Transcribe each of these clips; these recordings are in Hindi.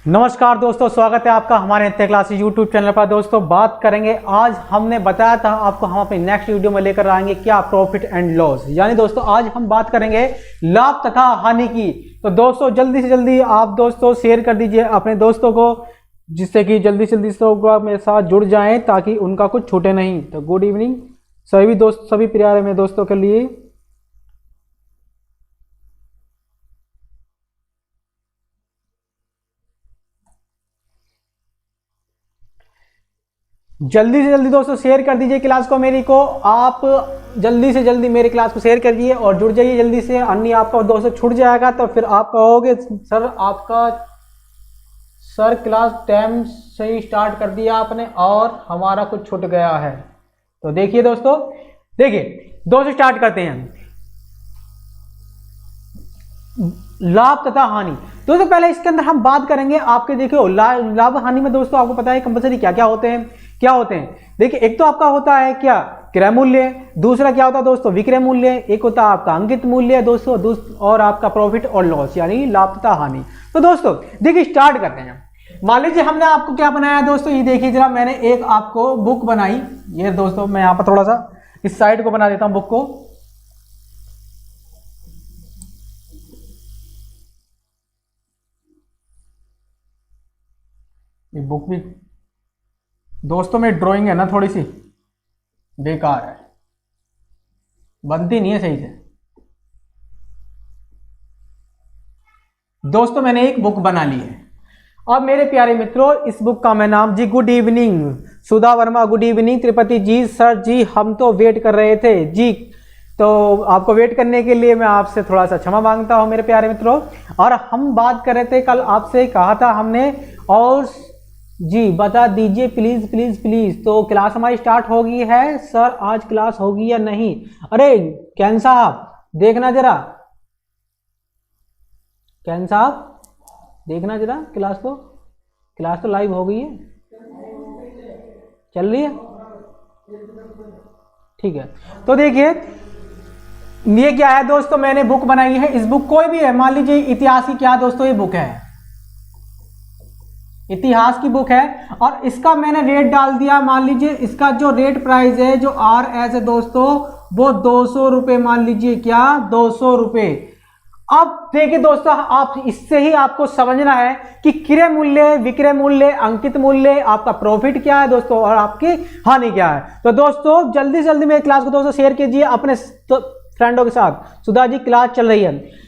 नमस्कार दोस्तों, स्वागत है आपका हमारे नित्य क्लासेस यूट्यूब चैनल पर। दोस्तों बात करेंगे, आज हमने बताया था आपको हम अपनी नेक्स्ट वीडियो में लेकर आएंगे क्या प्रॉफिट एंड लॉस, यानी दोस्तों आज हम बात करेंगे लाभ तथा हानि की। तो दोस्तों जल्दी से जल्दी आप दोस्तों शेयर कर दीजिए अपने दोस्तों को, जिससे कि जल्दी से जल्दी सब मेरे साथ जुड़ जाएं ताकि उनका कुछ छूटे नहीं। तो गुड इवनिंग सभी प्यारे मेरे दोस्तों के लिए। जल्दी से जल्दी दोस्तों शेयर कर दीजिए क्लास को मेरी को। आप जल्दी से जल्दी मेरी क्लास को शेयर कर दिए और जुड़ जाइए जल्दी से, अन्य आपका दोस्तों छूट जाएगा तो फिर आप कहोगे सर क्लास टाइम से ही स्टार्ट कर दिया आपने और हमारा कुछ छूट गया है। तो देखिए दोस्तों स्टार्ट करते हैं। लाभ तथा हानि। दोस्तों पहले इसके अंदर हम बात करेंगे आपके, देखियो लाभ हानि में दोस्तों आपको पता है कंपलसरी क्या क्या होते हैं। देखिए एक तो आपका होता है क्या क्रय मूल्य, दूसरा क्या होता है दोस्तों विक्रय मूल्य, एक होता है आपका अंकित मूल्य दोस्तों, और आपका प्रॉफिट और लॉस यानी लाभ तथा हानि। तो दोस्तों देखिए स्टार्ट करते हैं। मान लीजिए हमने आपको क्या बनाया दोस्तों, ये देखिए जरा, मैंने एक आपको बुक बनाई। ये दोस्तों मैं यहाँ पर थोड़ा सा इस साइड को बना देता हूँ बुक को। ये बुक भी दोस्तों में ड्राइंग है ना थोड़ी सी बेकार है, बनती नहीं है सही से। दोस्तों मैंने एक बुक बना ली है। अब मेरे प्यारे मित्रों इस बुक का मैं नाम जी, गुड इवनिंग सुधा वर्मा, गुड इवनिंग त्रिपति जी, सर जी हम तो वेट कर रहे थे जी। तो आपको वेट करने के लिए मैं आपसे थोड़ा सा क्षमा मांगता हूं मेरे प्यारे मित्रों। और हम बात कर रहे थे, कल आपसे कहा था हमने, और जी बता दीजिए प्लीज प्लीज प्लीज। तो क्लास हमारी स्टार्ट हो गई है। सर आज क्लास होगी या नहीं? अरे कैन साहब देखना जरा, कैन साहब देखना जरा क्लास को, क्लास तो लाइव हो गई है, चल रही है, ठीक है। तो देखिए ये क्या है दोस्तों, मैंने बुक बनाई है। इस बुक कोई भी है, मान लीजिए इतिहास की क्या दोस्तों ये बुक है, इतिहास की बुक है, और इसका मैंने रेट डाल दिया। मान लीजिए इसका जो रेट प्राइस है जो RS है दोस्तों वो 200 रुपये, मान लीजिए क्या 200 रुपये। अब देखिए दोस्तों आप इससे ही आपको समझना है कि क्रय मूल्य, विक्रय मूल्य, अंकित मूल्य, आपका प्रॉफिट क्या है दोस्तों और आपकी हानि क्या है। तो दोस्तों जल्दी से जल्दी मेरी क्लास को दोस्तों शेयर कीजिए अपने फ्रेंडों के साथ। सुधा जी क्लास चल रही है,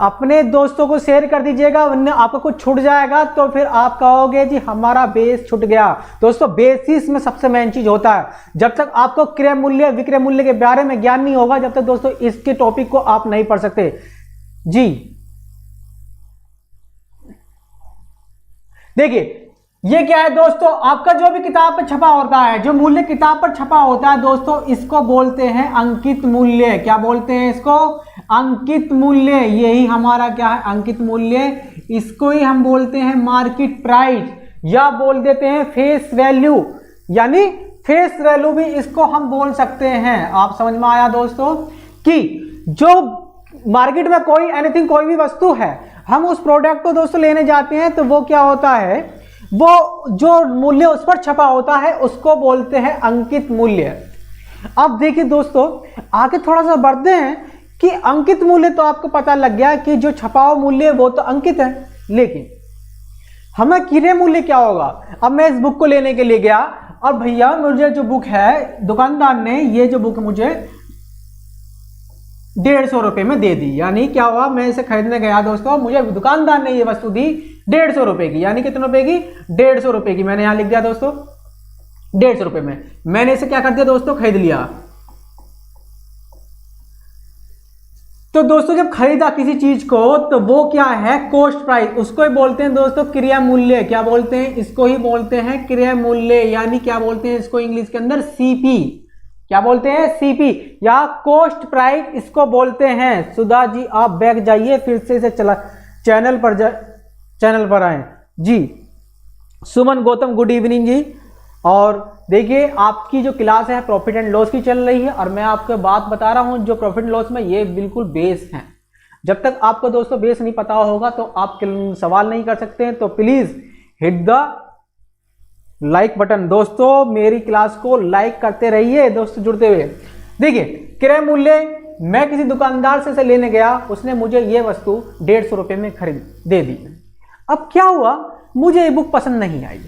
अपने दोस्तों को शेयर कर दीजिएगा, वरना आपको कुछ छूट जाएगा तो फिर आप कहोगे जी हमारा बेस छूट गया। दोस्तों बेसिस में सबसे मेन चीज होता है, जब तक आपको क्रय मूल्य विक्रय मूल्य के बारे में ज्ञान नहीं होगा, जब तक दोस्तों इसके टॉपिक को आप नहीं पढ़ सकते जी। देखिए ये क्या है दोस्तों, आपका जो भी किताब पर छपा होता है, जो मूल्य किताब पर छपा होता है दोस्तों, इसको बोलते हैं अंकित मूल्य। क्या बोलते हैं इसको? अंकित मूल्य। यही हमारा क्या है अंकित मूल्य। इसको ही हम बोलते हैं मार्केट प्राइस, या बोल देते हैं फेस वैल्यू, यानी फेस वैल्यू भी इसको हम बोल सकते हैं। आप समझ में आया दोस्तों कि जो मार्केट में कोई भी वस्तु है, हम उस प्रोडक्ट को दोस्तों लेने जाते हैं तो वो क्या होता है, वो जो मूल्य उस पर छपा होता है उसको बोलते हैं अंकित मूल्य। अब देखिए दोस्तों आगे थोड़ा सा बढ़ते हैं कि अंकित मूल्य तो आपको पता लग गया कि जो छपा हुआ मूल्य वो तो अंकित है, लेकिन हमें क्रय मूल्य क्या होगा। अब मैं इस बुक को लेने के लिए गया और भैया मुझे जो बुक है, दुकानदार ने ये जो बुक मुझे 150 रुपये में दे दी। यानी क्या हुआ, मैं इसे खरीदने गया दोस्तों, मुझे दुकानदार ने ये वस्तु दी 150 रुपये की, यानी कितने रुपए की? 150 रुपये की। मैंने यहां लिख दिया दोस्तों 150 रुपये में। मैंने इसे क्या कर दिया दोस्तों, खरीद लिया। तो दोस्तों जब खरीदा किसी चीज को तो वो क्या है, कॉस्ट प्राइस, उसको ही बोलते हैं दोस्तों क्रय मूल्य। क्या बोलते हैं? इसको ही बोलते हैं क्रय मूल्य, यानी क्या बोलते हैं इसको इंग्लिश के अंदर CP। क्या बोलते हैं? CP या कॉस्ट प्राइस इसको बोलते हैं। सुधा जी आप बैक जाइए, फिर से इसे चैनल पर आए जी। सुमन गौतम गुड इवनिंग जी। और देखिए आपकी जो क्लास है प्रॉफिट एंड लॉस की चल रही है, और मैं आपको बात बता रहा हूं जो प्रॉफिट एंड लॉस में ये बिल्कुल बेस है। जब तक आपको दोस्तों बेस नहीं पता होगा तो आप सवाल नहीं कर सकते हैं। तो please hit the like button. दोस्तों मेरी क्लास को लाइक करते रहिए दोस्तों जुड़ते हुए। देखिए क्रय मूल्य, मैं किसी दुकानदार से लेने गया, उसने मुझे ये वस्तु 150 रुपये में खरीद दे दी। अब क्या हुआ, मुझे ये बुक पसंद नहीं आई,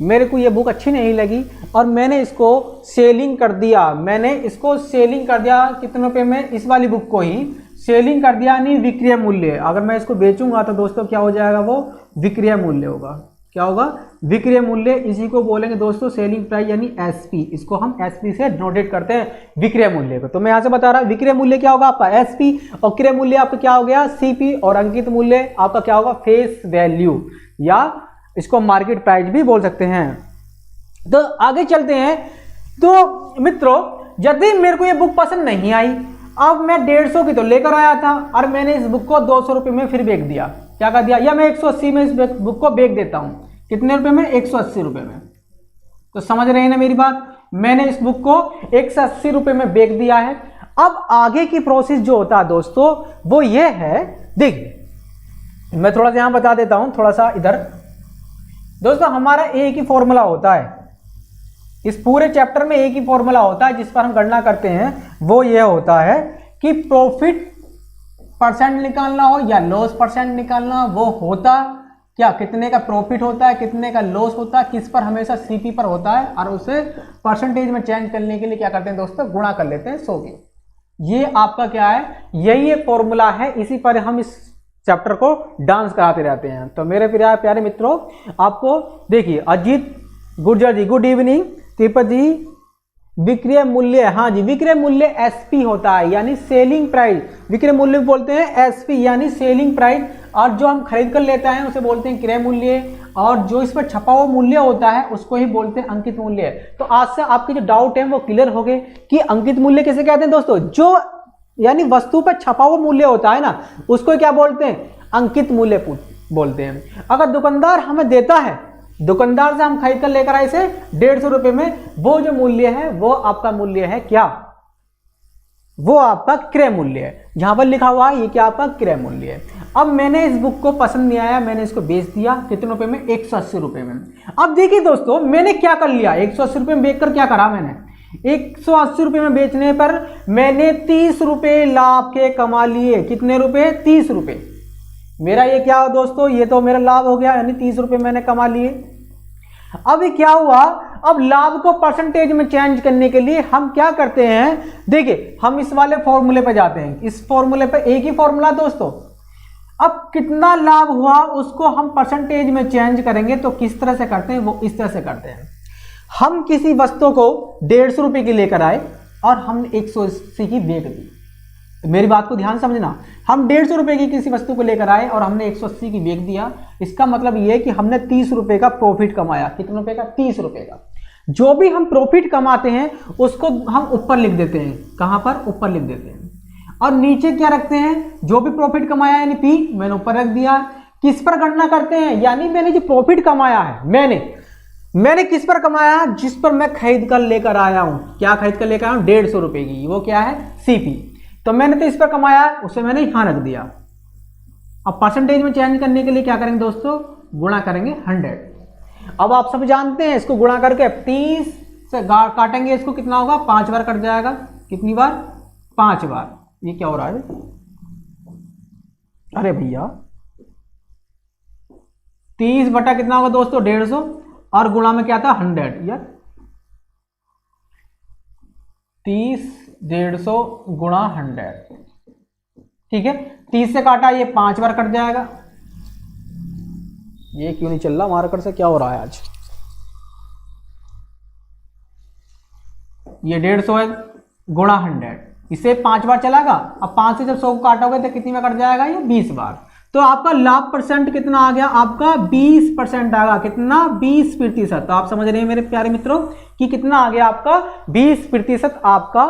मेरे को ये बुक अच्छी नहीं लगी और मैंने इसको सेलिंग कर दिया। मैंने इसको सेलिंग कर दिया कितने रुपए में, इस वाली बुक को ही सेलिंग कर दिया, यानी विक्रय मूल्य। अगर मैं इसको बेचूंगा तो दोस्तों क्या हो जाएगा, वो विक्रय मूल्य होगा। क्या होगा, विक्रय मूल्य। इसी को बोलेंगे दोस्तों सेलिंग प्राइस यानी एसपी। इसको हम एसपी से नोटेट करते हैं विक्रय मूल्य को। तो मैं यहां से बता रहा हूं विक्रय मूल्य क्या होगा आपका एसपी, और क्रय मूल्य आपका क्या हो गया सीपी, और अंकित मूल्य आपका क्या होगा फेस वैल्यू, या इसको मार्केट प्राइस भी बोल सकते हैं। तो आगे चलते हैं। तो मित्रों यदि मेरे को ये बुक पसंद नहीं आई, अब मैं 150 की तो लेकर आया था और मैंने इस बुक को 200 रुपये में फिर बेच दिया। क्या कर दिया, या मैं 180 में इस बुक को बेच देता हूं। कितने रुपए में, 180 रुपये में। तो समझ रहे हैं ना मेरी बात, मैंने इस बुक को 180 रुपये में बेच दिया है। अब आगे की प्रोसेस जो होता है दोस्तों वो ये है, देखिए मैं थोड़ा सा यहां बता देता हूं, थोड़ा सा इधर। दोस्तों हमारा एक ही फॉर्मूला होता है, इस पूरे चैप्टर में एक ही फॉर्मूला होता है जिस पर हम गणना करते हैं। वो ये होता है कि प्रॉफिट परसेंट निकालना हो या लॉस परसेंट निकालना, वो होता क्या, कितने का प्रॉफिट होता है, कितने का लॉस होता है, किस पर, हमेशा सीपी पर होता है। और उसे परसेंटेज में चेंज करने के लिए क्या करते हैं दोस्तों, गुणा कर लेते हैं 100 के। ये आपका क्या है, यही एक फॉर्मूला है, इसी पर हम इस चैप्टर को डांस कराते रहते हैं। तो मेरे प्यारे मित्रों, आपको देखिए अजीत गुर्जर जी गुड इवनिंग, तिरुपति जी विक्रय मूल्य, हाँ जी विक्रय मूल्य एसपी होता है यानी सेलिंग प्राइस। विक्रय मूल्य बोलते हैं एसपी यानी सेलिंग प्राइस, और जो हम खरीद कर लेते हैं उसे बोलते हैं क्रय मूल्य, और जो इस पर छपा हुआ मूल्य होता है उसको ही बोलते हैं अंकित मूल्य। तो आज से आपके जो डाउट है वो क्लियर हो गए कि अंकित मूल्य किसे कहते हैं दोस्तों, जो यानी वस्तु पर छपा हुआ मूल्य होता है ना उसको क्या बोलते हैं, अंकित मूल्य बोलते हैं। अगर दुकानदार हमें देता है, दुकानदार से हम खरीद कर लेकर आए इसे 150 रुपये में, वो जो मूल्य है वो आपका मूल्य है क्या, वो आपका क्रय मूल्य है। यहां पर लिखा हुआ है ये क्या आपका क्रय मूल्य है। अब मैंने इस बुक को पसंद नहीं आया, मैंने इसको बेच दिया कितने रुपए में, 180 रुपये में। अब देखिए दोस्तों मैंने क्या कर लिया, 180 रुपये में बेचकर क्या करा मैंने, 180 रुपये में बेचने पर मैंने 30 रुपये लाभ के कमा लिए। कितने रुपए, 30 रुपये। मेरा ये क्या हो दोस्तों, ये तो मेरा लाभ हो गया, यानी 30 रुपये मैंने कमा लिए। अब ये क्या हुआ, अब लाभ को परसेंटेज में चेंज करने के लिए हम क्या करते हैं, देखिए हम इस वाले फॉर्मूले पे जाते हैं। इस फॉर्मूले पे एक ही फॉर्मूला दोस्तों, अब कितना लाभ हुआ उसको हम परसेंटेज में चेंज करेंगे। तो किस तरह से करते हैं, वो इस तरह से करते हैं। हम किसी वस्तु को 150 रुपये की लेकर आए और हमने 180 की बेच दी। तो मेरी बात को ध्यान समझना, हम 150 रुपये की किसी वस्तु को लेकर आए और हमने 180 की बेच दिया। इसका मतलब ये है कि हमने 30 रुपये का प्रॉफिट कमाया। कितने रुपए का, 30 रुपये का। जो भी हम प्रॉफिट कमाते हैं उसको हम ऊपर लिख देते हैं। कहां पर, ऊपर लिख देते हैं। और नीचे क्या रखते हैं, जो भी प्रॉफिट कमाया यानी पी मैंने ऊपर रख दिया। किस पर गणना करते हैं, यानी मैंने जो प्रॉफिट कमाया है मैंने किस पर कमाया, जिस पर मैं खरीद कर लेकर आया हूं। क्या खरीद कर लेकर आया हूं, 150 रुपये की, वो क्या है सीपी। तो मैंने तो इस पर कमाया, उसे मैंने यहां रख दिया। अब परसेंटेज में चेंज करने के लिए क्या करेंगे दोस्तों, गुणा करेंगे 100। अब आप सब जानते हैं इसको गुणा करके 30 से काटेंगे, इसको कितना होगा, 5 बार कट जाएगा। कितनी बार, 5 बार। ये क्या हो रहा है, अरे भैया 30 बटा कितना होगा दोस्तों, 150, और गुणा में क्या था 100 यार, 30 150 गुणा 100, ठीक है। 30 से काटा, ये 5 बार कट जाएगा। ये क्यों नहीं चल रहा मार्कर से, क्या हो रहा है आज। ये 150 है गुणा 100, इसे 5 बार चलाएगा। अब 5 से जब 100 को काटोगे तो कितनी बार कट जाएगा, ये 20 बार। तो आपका लाभ परसेंट कितना आ गया, आपका 20% आ गया। कितना, 20%। तो आप समझ रहे हैं मेरे प्यारे मित्रों कि कितना आ गया आपका, 20% आपका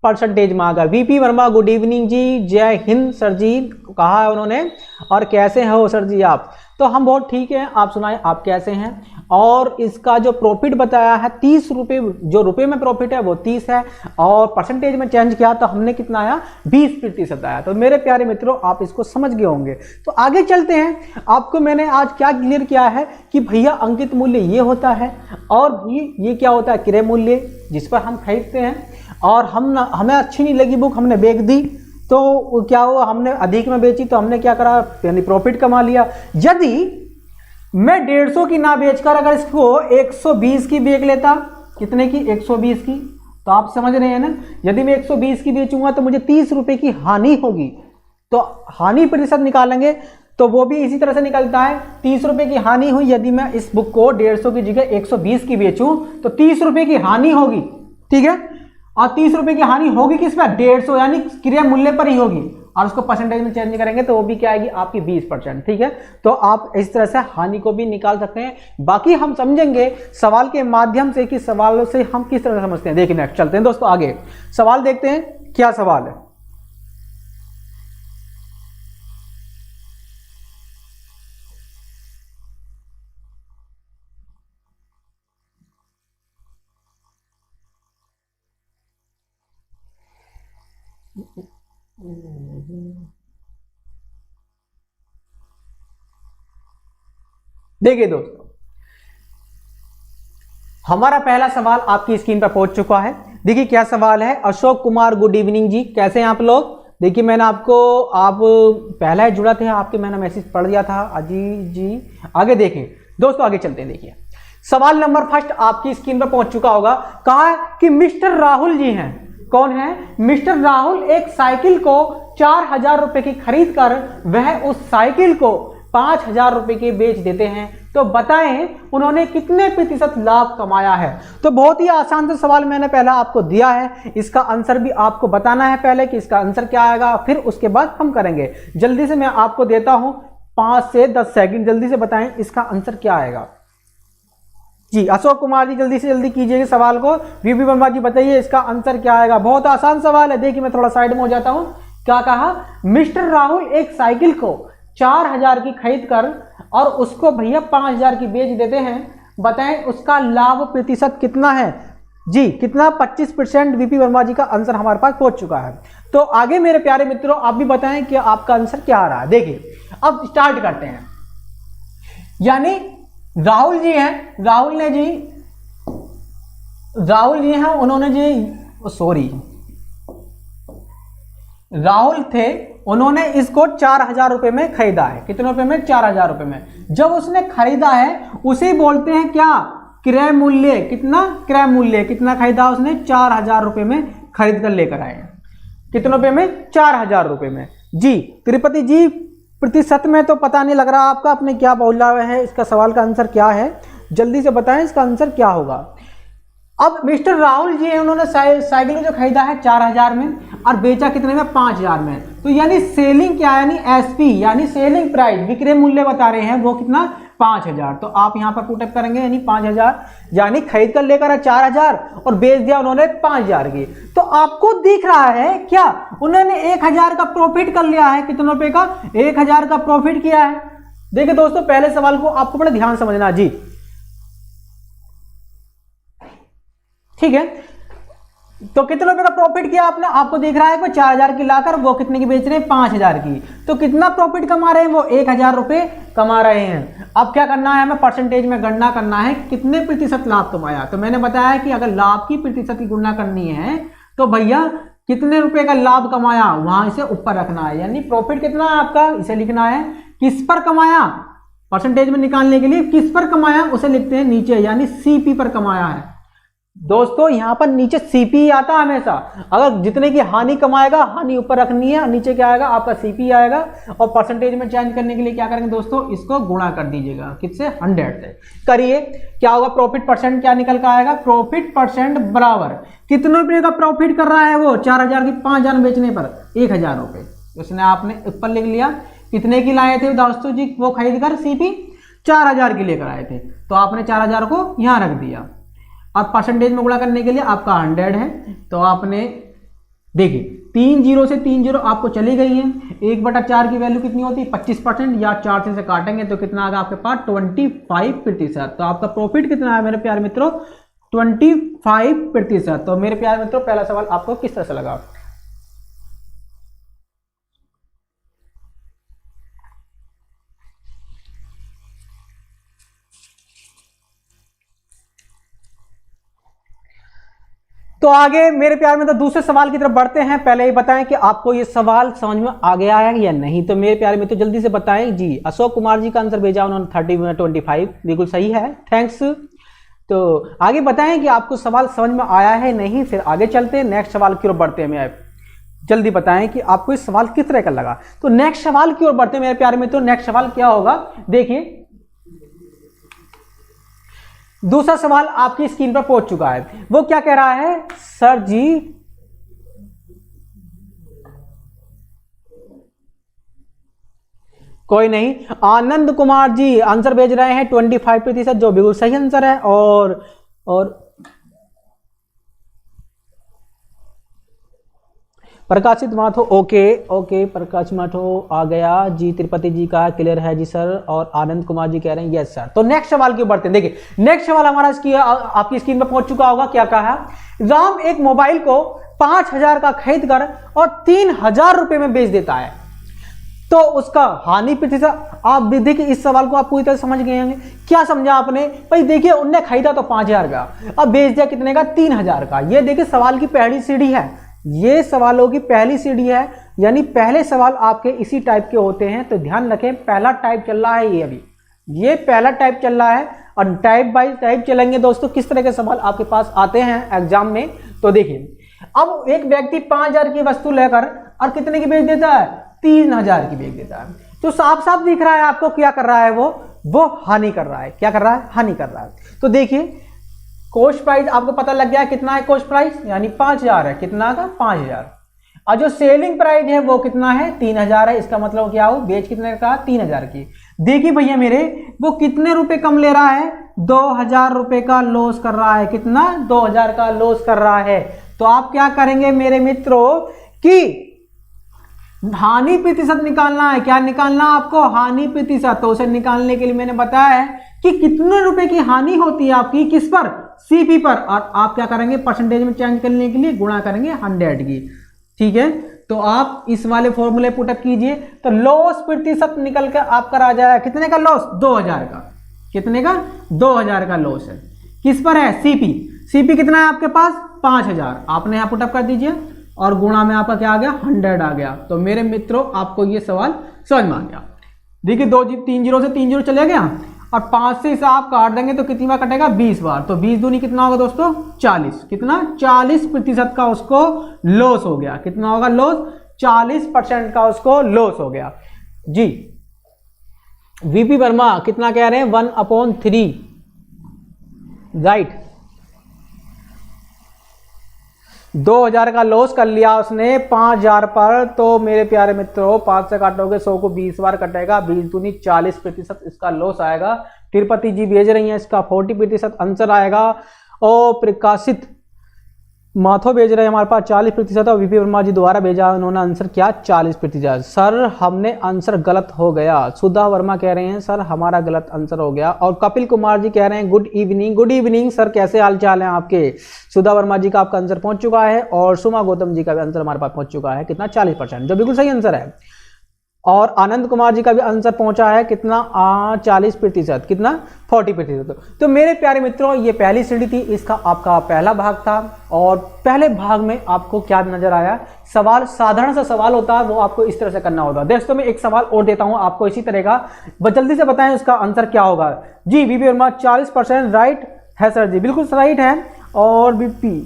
परसेंटेज में आ गया। वीपी वर्मा गुड इवनिंग जी, जय हिंद सर जी, कहा है उन्होंने। और कैसे हो सर जी आप? तो हम बहुत ठीक हैं, आप सुनाएं आप कैसे हैं। और इसका जो प्रॉफिट बताया है 30 रुपये, जो रुपये में प्रॉफिट है वो 30 है, और परसेंटेज में चेंज किया तो हमने कितना आया 20% आया। तो मेरे प्यारे मित्रों आप इसको समझ गए होंगे। तो आगे चलते हैं। आपको मैंने आज क्या क्लियर किया है कि भैया अंकित मूल्य ये होता है, और ये क्या होता है क्रय मूल्य, जिस पर हम खरीदते हैं और हमें अच्छी नहीं लगी बुक, हमने बेच दी, तो क्या हुआ, हमने अधिक में बेची तो हमने क्या करा, यानी प्रॉफिट कमा लिया। यदि मैं 150 की ना बेचकर अगर इसको 120 की बेच लेता, कितने की, 120 की, तो आप समझ रहे हैं ना, यदि मैं 120 की बेचूंगा तो मुझे 30 रुपए की हानि होगी। तो हानि प्रतिशत निकालेंगे तो वो भी इसी तरह से निकलता है, 30 रुपए की हानि हुई। यदि मैं इस बुक को 150 की जगह 120 की बेचूं तो 30 रुपए की हानि होगी, ठीक है। और 30 रुपए की हानि होगी किस पर, 150 यानी क्रय मूल्य पर ही होगी, और उसको परसेंटेज में चेंज करेंगे तो वो भी क्या आएगी आपकी 20%, ठीक है। तो आप इस तरह से हानि को भी निकाल सकते हैं। बाकी हम समझेंगे सवाल के माध्यम से कि सवालों से हम किस तरह से समझते हैं। देखिए नेक्स्ट चलते हैं दोस्तों, आगे सवाल देखते हैं क्या सवाल है। देखिए दोस्तों, हमारा पहला सवाल आपकी स्क्रीन पर पहुंच चुका है। देखिए क्या सवाल है। अशोक कुमार, गुड इवनिंग जी, कैसे हैं आप लोग? देखिए मैंने आपको, आप पहला जुड़ा थे, आपके मैंने मैसेज पढ़ दिया था अजीत जी। आगे देखें दोस्तों, आगे चलते हैं। देखिए सवाल नंबर फर्स्ट आपकी स्क्रीन पर पहुंच चुका होगा। कहा है कि मिस्टर राहुल जी हैं। कौन है? मिस्टर राहुल एक साइकिल को 4000 रुपए की खरीद कर वह उस साइकिल को 5000 रुपए के बेच देते हैं। तो बताएं उन्होंने कितने प्रतिशत लाभ कमाया है। तो बहुत ही आसान सा सवाल मैंने पहला आपको दिया है, इसका आंसर भी आपको बताना है पहले कि इसका आंसर क्या आएगा, फिर उसके बाद हम करेंगे। जल्दी से मैं आपको देता हूं 5 से 10 सेकंड, जल्दी से बताएं इसका आंसर क्या आएगा। जी अशोक कुमार जी जल्दी से जल्दी कीजिएगा सवाल को। वीपी वर्मा जी बताइए इसका आंसर क्या आएगा। बहुत आसान सवाल है। देखिए मैं थोड़ा साइड में हो जाता हूं। क्या कहा? मिस्टर राहुल एक साइकिल को 4000 की खरीद कर और उसको भैया 5000 की बेच देते हैं। बताएं उसका लाभ प्रतिशत कितना है? जी कितना? 25%। वीपी वर्मा जी का आंसर हमारे पास पहुंच चुका है। तो आगे मेरे प्यारे मित्रों आप भी बताएं कि आपका आंसर क्या आ रहा है। देखिए अब स्टार्ट करते हैं। यानी राहुल जी हैं, राहुल जी हैं, उन्होंने जी सॉरी राहुल थे, उन्होंने इसको 4000 रुपए में खरीदा है। कितने रुपए में? 4000 रुपए में। जब उसने खरीदा है उसे बोलते हैं क्या? क्रय मूल्य। कितना? क्रय मूल्य। कितना खरीदा उसने? 4000 रुपए में खरीद कर लेकर आए। कितने रुपए में? 4000 रुपए में। जी तिरुपति जी प्रतिशत में तो पता नहीं लग रहा आपका, आपने क्या बोला है, इसका सवाल का आंसर क्या है जल्दी से बताएं इसका आंसर क्या होगा। अब मिस्टर राहुल जी हैं, उन्होंने साइकिल जो खरीदा है 4000 में और बेचा कितने में? 5000 में। तो यानी सेलिंग क्या है? यानी एसपी यानी सेलिंग प्राइस, विक्रय मूल्य बता रहे हैं, वो कितना? 5000। तो आप यहां पर पुटअप करेंगे यानी 5000, यानी खरीद कर लेकर आए 4000 और बेच दिया उन्होंने 5000 की। तो आपको दिख रहा है क्या? उन्होंने 1000 का प्रॉफिट कर लिया है। कितने रुपए का? 1000 का प्रॉफिट किया है। देखिए दोस्तों पहले सवाल को आपको बड़ा ध्यान समझना जी, ठीक है। तो कितने रुपए का प्रॉफिट किया आपने? आपको दिख रहा है कि 4000 की लाकर वो कितने की बेच रहे हैं? 5000 की। तो कितना प्रॉफिट कमा रहे हैं? वो 1000 रुपए कमा रहे हैं। अब क्या करना है? हमें परसेंटेज में गणना करना है कितने प्रतिशत लाभ कमाया। तो मैंने बताया कि अगर लाभ की प्रतिशत की गणना करनी है तो भैया कितने रुपए का लाभ कमाया वहां इसे ऊपर रखना है, यानी प्रॉफिट कितना है आपका इसे लिखना है। किस पर कमाया? परसेंटेज में निकालने के लिए किस पर कमाया उसे लिखते हैं नीचे, यानी सीपी पर कमाया है। दोस्तों यहां पर नीचे सीपी आता है हमेशा। अगर जितने की हानि कमाएगा हानि ऊपर रखनी है, नीचे क्या आएगा आपका सीपी आएगा। और परसेंटेज में चेंज करने के लिए क्या करेंगे दोस्तों? इसको गुणा कर दीजिएगा किससे? 100 से। करिए क्या होगा? प्रॉफिट परसेंट क्या निकल कर आएगा? प्रॉफिट परसेंट बराबर कितने रुपए का प्रॉफिट कर रहा है वो? 4000 की 5000 बेचने पर 1000 रुपए। उसने आपने ऊपर लिख लिया। कितने की लाए थे दोस्तों जी वो खरीद कर? सीपी 4000 की लेकर आए थे, तो आपने 4000 को यहां रख दिया। अब परसेंटेज में गुणा करने के लिए आपका 100 है, तो आपने देखिए 30 से 30 आपको चली गई है। 1/4 की वैल्यू कितनी होती है 25%, या 4 से काटेंगे तो कितना आएगा आपके पास 25%। तो आपका प्रॉफिट कितना है मेरे प्यारे मित्रों 25%। तो मेरे प्यारे मित्रों पहला सवाल आपको किस तरह से लगा। तो आगे मेरे प्यार में तो दूसरे सवाल की तरफ बढ़ते हैं। पहले ये बताएं कि आपको ये सवाल समझ में आ गया है या नहीं। तो मेरे प्यारे में तो जल्दी से बताएं जी। अशोक कुमार जी का आंसर भेजा उन्होंने 30 में 25, बिल्कुल सही है, थैंक्स। तो आगे बताएं कि आपको सवाल समझ में आया है नहीं, फिर आगे चलते हैं नेक्स्ट सवाल की ओर बढ़ते हैं। मैं जल्दी बताएं कि आपको इस सवाल किस तरह का लगा। तो नेक्स्ट सवाल की ओर बढ़ते हैं मेरे प्यारे में। तो नेक्स्ट सवाल क्या होगा देखिए, दूसरा सवाल आपकी स्क्रीन पर पहुंच चुका है। वो क्या कह रहा है, सर जी कोई नहीं, आनंद कुमार जी आंसर भेज रहे हैं 25%, जो बिल्कुल सही आंसर है। और प्रकाशित माथो, ओके प्रकाश माथो आ गया जी। तिरुपति जी का क्लियर है जी सर। और आनंद कुमार जी कह रहे हैं यस सर। तो नेक्स्ट सवाल की बढ़ते हैं। देखिए नेक्स्ट सवाल हमारा आपकी स्क्रीन पर पहुंच चुका होगा। क्या कहा, राम एक मोबाइल को 5000 का खरीद कर और 3000 रुपए में बेच देता है, तो उसका हानि प्रतिशत। आप देखिए इस सवाल को आप पूरी तरह समझ गए होंगे। क्या समझा आपने भाई, देखिए उनने खरीदा तो 5000 का, अब बेच दिया कितने का 3000 का। ये देखिए सवाल की पहली सीढ़ी है, ये सवालों की पहली सीढ़ी है, यानी पहले सवाल आपके इसी टाइप के होते हैं। तो ध्यान रखें पहला टाइप चल रहा है, ये अभी ये पहला टाइप चल रहा है, और टाइप बाय टाइप चलेंगे दोस्तों किस तरह के सवाल आपके पास आते हैं एग्जाम में। तो देखिए अब एक व्यक्ति 5000 की वस्तु लेकर और कितने की बेच देता है 3000 की बेच देता है। तो साफ साफ दिख रहा है आपको क्या कर रहा है, वो हानि कर रहा है। क्या कर रहा है, हानि कर रहा है। तो देखिए कॉस्ट प्राइस आपको पता लग गया कितना है, कॉस्ट प्राइस यानी 5000 है, कितना का 5000। और जो सेलिंग प्राइस है वो कितना है 3000 है। इसका मतलब क्या हो, बेच कितने का 3000 की। देखिए भैया मेरे, वो कितने रुपए कम ले रहा है, 2000 रुपए का लॉस कर रहा है। कितना, 2000 का लॉस कर रहा है। तो आप क्या करेंगे मेरे मित्रों कि हानि प्रतिशत निकालना है। क्या निकालना आपको, हानि प्रतिशत। तो उसे निकालने के लिए मैंने बताया है कि कितने रुपए की हानि होती है आपकी, किस पर, सीपी पर। और आप क्या करेंगे परसेंटेज में चेंज करने के लिए गुणा करेंगे 100 की। ठीक है, तो आप इस वाले फॉर्मूले पुटअप कीजिए तो लॉस प्रतिशत निकल कर आपका आ जाएगा कितने का लॉस, 2000 का। कितने का, 2000 का लॉस है। किस पर है, सीपी। सीपी कितना है आपके पास 5000, आपने यहां पुटअप कर दीजिए और गुणा में आपका क्या आ गया 100 आ गया। तो मेरे मित्रों आपको ये सवाल समझ में आ गया। देखिए 30 से 30 चले गया, और 5 से इसे आप काट देंगे तो कितनी बार कटेगा 20 बार। तो 20 दूनी कितना होगा दोस्तों 40। कितना, 40% का उसको लॉस हो गया। कितना होगा लॉस, 40% का उसको लॉस हो गया जी। वीपी वर्मा कितना कह रहे हैं 1/3, राइट। 2000 का लॉस कर लिया उसने 5000 पर। तो मेरे प्यारे मित्रों 5 से काटोगे 100 को 20 बार कटेगा, 20 दूनी 40% इसका लॉस आएगा। तिरुपति जी भेज रही हैं इसका 40% आंसर आएगा। और प्रकाशित माथो भेज रहे हैं हमारे पास 40%, और वीपी वर्मा जी दोबारा भेजा उन्होंने आंसर क्या 40%। सर हमने आंसर गलत हो गया। सुधा वर्मा कह रहे हैं सर हमारा गलत आंसर हो गया। और कपिल कुमार जी कह रहे हैं good evening. Good evening sir, कैसे हाल चाल हैं आपके। सुधा वर्मा जी का आपका आंसर पहुंच चुका है, और सुमा गौतम जी का भी आंसर हमारे पास पहुंच चुका है। कितना, 40%, जो बिल्कुल सही आंसर है। और आनंद कुमार जी का भी आंसर पहुंचा है कितना 40%, कितना 40%। तो मेरे प्यारे मित्रों ये पहली सीढ़ी थी, इसका आपका पहला भाग था। और पहले भाग में आपको क्या नजर आया, सवाल साधारण सा सवाल होता है वो आपको इस तरह से करना होगा। दोस्तों मैं एक सवाल और देता हूं आपको इसी तरह का, जल्दी से बताएं उसका आंसर क्या होगा जी। वीपी वर्मा 40% राइट है सर जी, बिल्कुल राइट है। और वीपी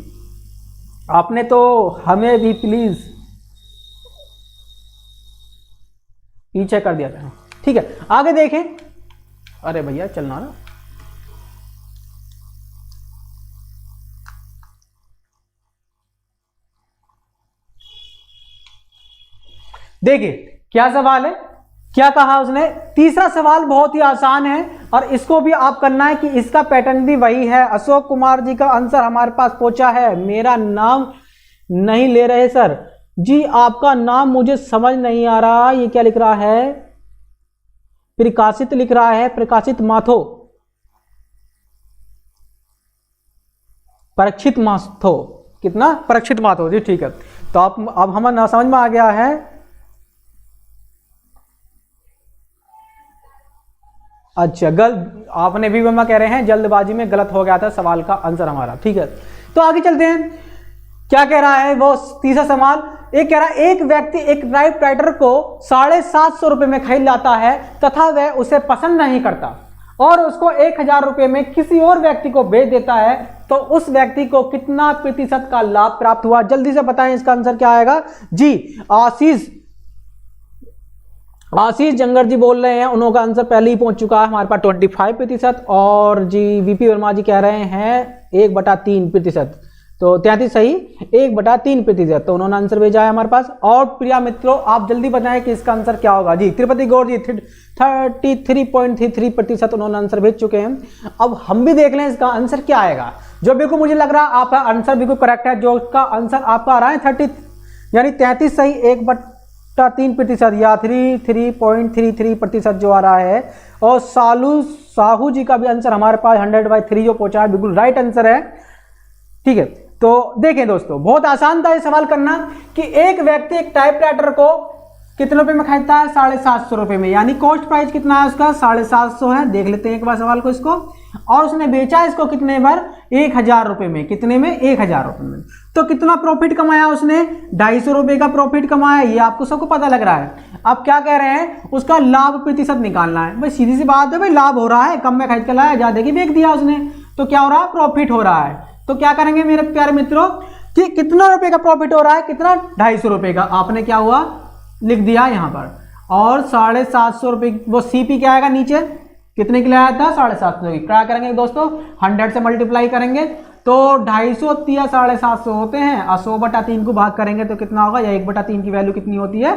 आपने तो हमें भी प्लीज पीछे कर दिया था। ठीक है आगे देखें। अरे भैया चलना ना, देखिए क्या सवाल है, क्या कहा उसने। तीसरा सवाल बहुत ही आसान है और इसको भी आप करना है कि इसका पैटर्न भी वही है। अशोक कुमार जी का आंसर हमारे पास पहुंचा है। मेरा नाम नहीं ले रहे सर, जी आपका नाम मुझे समझ नहीं आ रहा, ये क्या लिख रहा है? प्रकाशित लिख रहा है, प्रकाशित माथो, परीक्षित माथो, कितना? परीक्षित माथो जी, ठीक है। तो आप अब हमें ना समझ में आ गया है। अच्छा आपने भी कह रहे हैं जल्दबाजी में गलत हो गया था सवाल का आंसर हमारा, ठीक है। तो आगे चलते हैं, क्या कह रहा है वो तीसरा सवाल। एक कह रहा है एक व्यक्ति एक टाइपराइटर को 750 रुपए में खरीद लाता है तथा वह उसे पसंद नहीं करता और उसको 1000 रुपए में किसी और व्यक्ति को बेच देता है, तो उस व्यक्ति को कितना प्रतिशत का लाभ प्राप्त हुआ? जल्दी से बताएं इसका आंसर क्या आएगा जी। आशीष जंगर जी बोल रहे हैं, उनका आंसर पहले ही पहुंच चुका है हमारे पास 25%। और जी वीपी वर्मा जी कह रहे हैं 1/3%, तो 33 सही, 1/3%, तो उन्होंने आंसर भेजा है हमारे पास। और प्रिया मित्रों आप जल्दी बताएं कि इसका आंसर क्या होगा जी। त्रिपति गौर जी 33.33% उन्होंने आंसर भेज चुके हैं। अब हम भी देख लें इसका आंसर क्या आएगा। जो बिल्कुल मुझे लग रहा है आपका आंसर बिल्कुल करेक्ट है, जो उसका आंसर आपका आ रहा है 30 यानी 33 सही, 1/3% या 33.33% जो आ रहा है। और साहू जी का भी आंसर हमारे पास 100/3 जो पहुंचा है, बिल्कुल राइट आंसर है, ठीक है। तो देखें दोस्तों, बहुत आसान था ये सवाल करना कि एक व्यक्ति एक टाइपराइटर को कितने रुपए में खरीदता है? 750 रुपए में, यानी कॉस्ट प्राइस कितना है उसका? 750 है। देख लेते हैं एक बार सवाल को इसको। और उसने बेचा इसको कितने बार? 1000 रुपए में। कितने में? 1000 रुपए में। तो कितना प्रॉफिट कमाया उसने? 250 रुपए का प्रॉफिट कमाया, ये आपको सबको पता लग रहा है। अब क्या कह रहे हैं? उसका लाभ प्रतिशत निकालना है। भाई सीधी सी बात है, भाई लाभ हो रहा है, कम में खरीद कर लाया, ज्यादा की बेच दिया उसने, तो क्या हो रहा है? प्रॉफिट हो रहा है। तो क्या करेंगे मेरे प्यारे मित्रों कि कितना रुपए का प्रॉफिट हो रहा है? कितना? 250 रुपए का। आपने क्या हुआ? लिख दिया यहां पर। और 750 रुपए, वो सीपी क्या आएगा नीचे? कितने के लिए आया था? 750 की। क्या करेंगे दोस्तों? 100 से मल्टीप्लाई करेंगे तो 250 या 750 होते हैं, और 100/3 को भाग करेंगे तो कितना होगा? या 1/3 की वैल्यू कितनी होती है?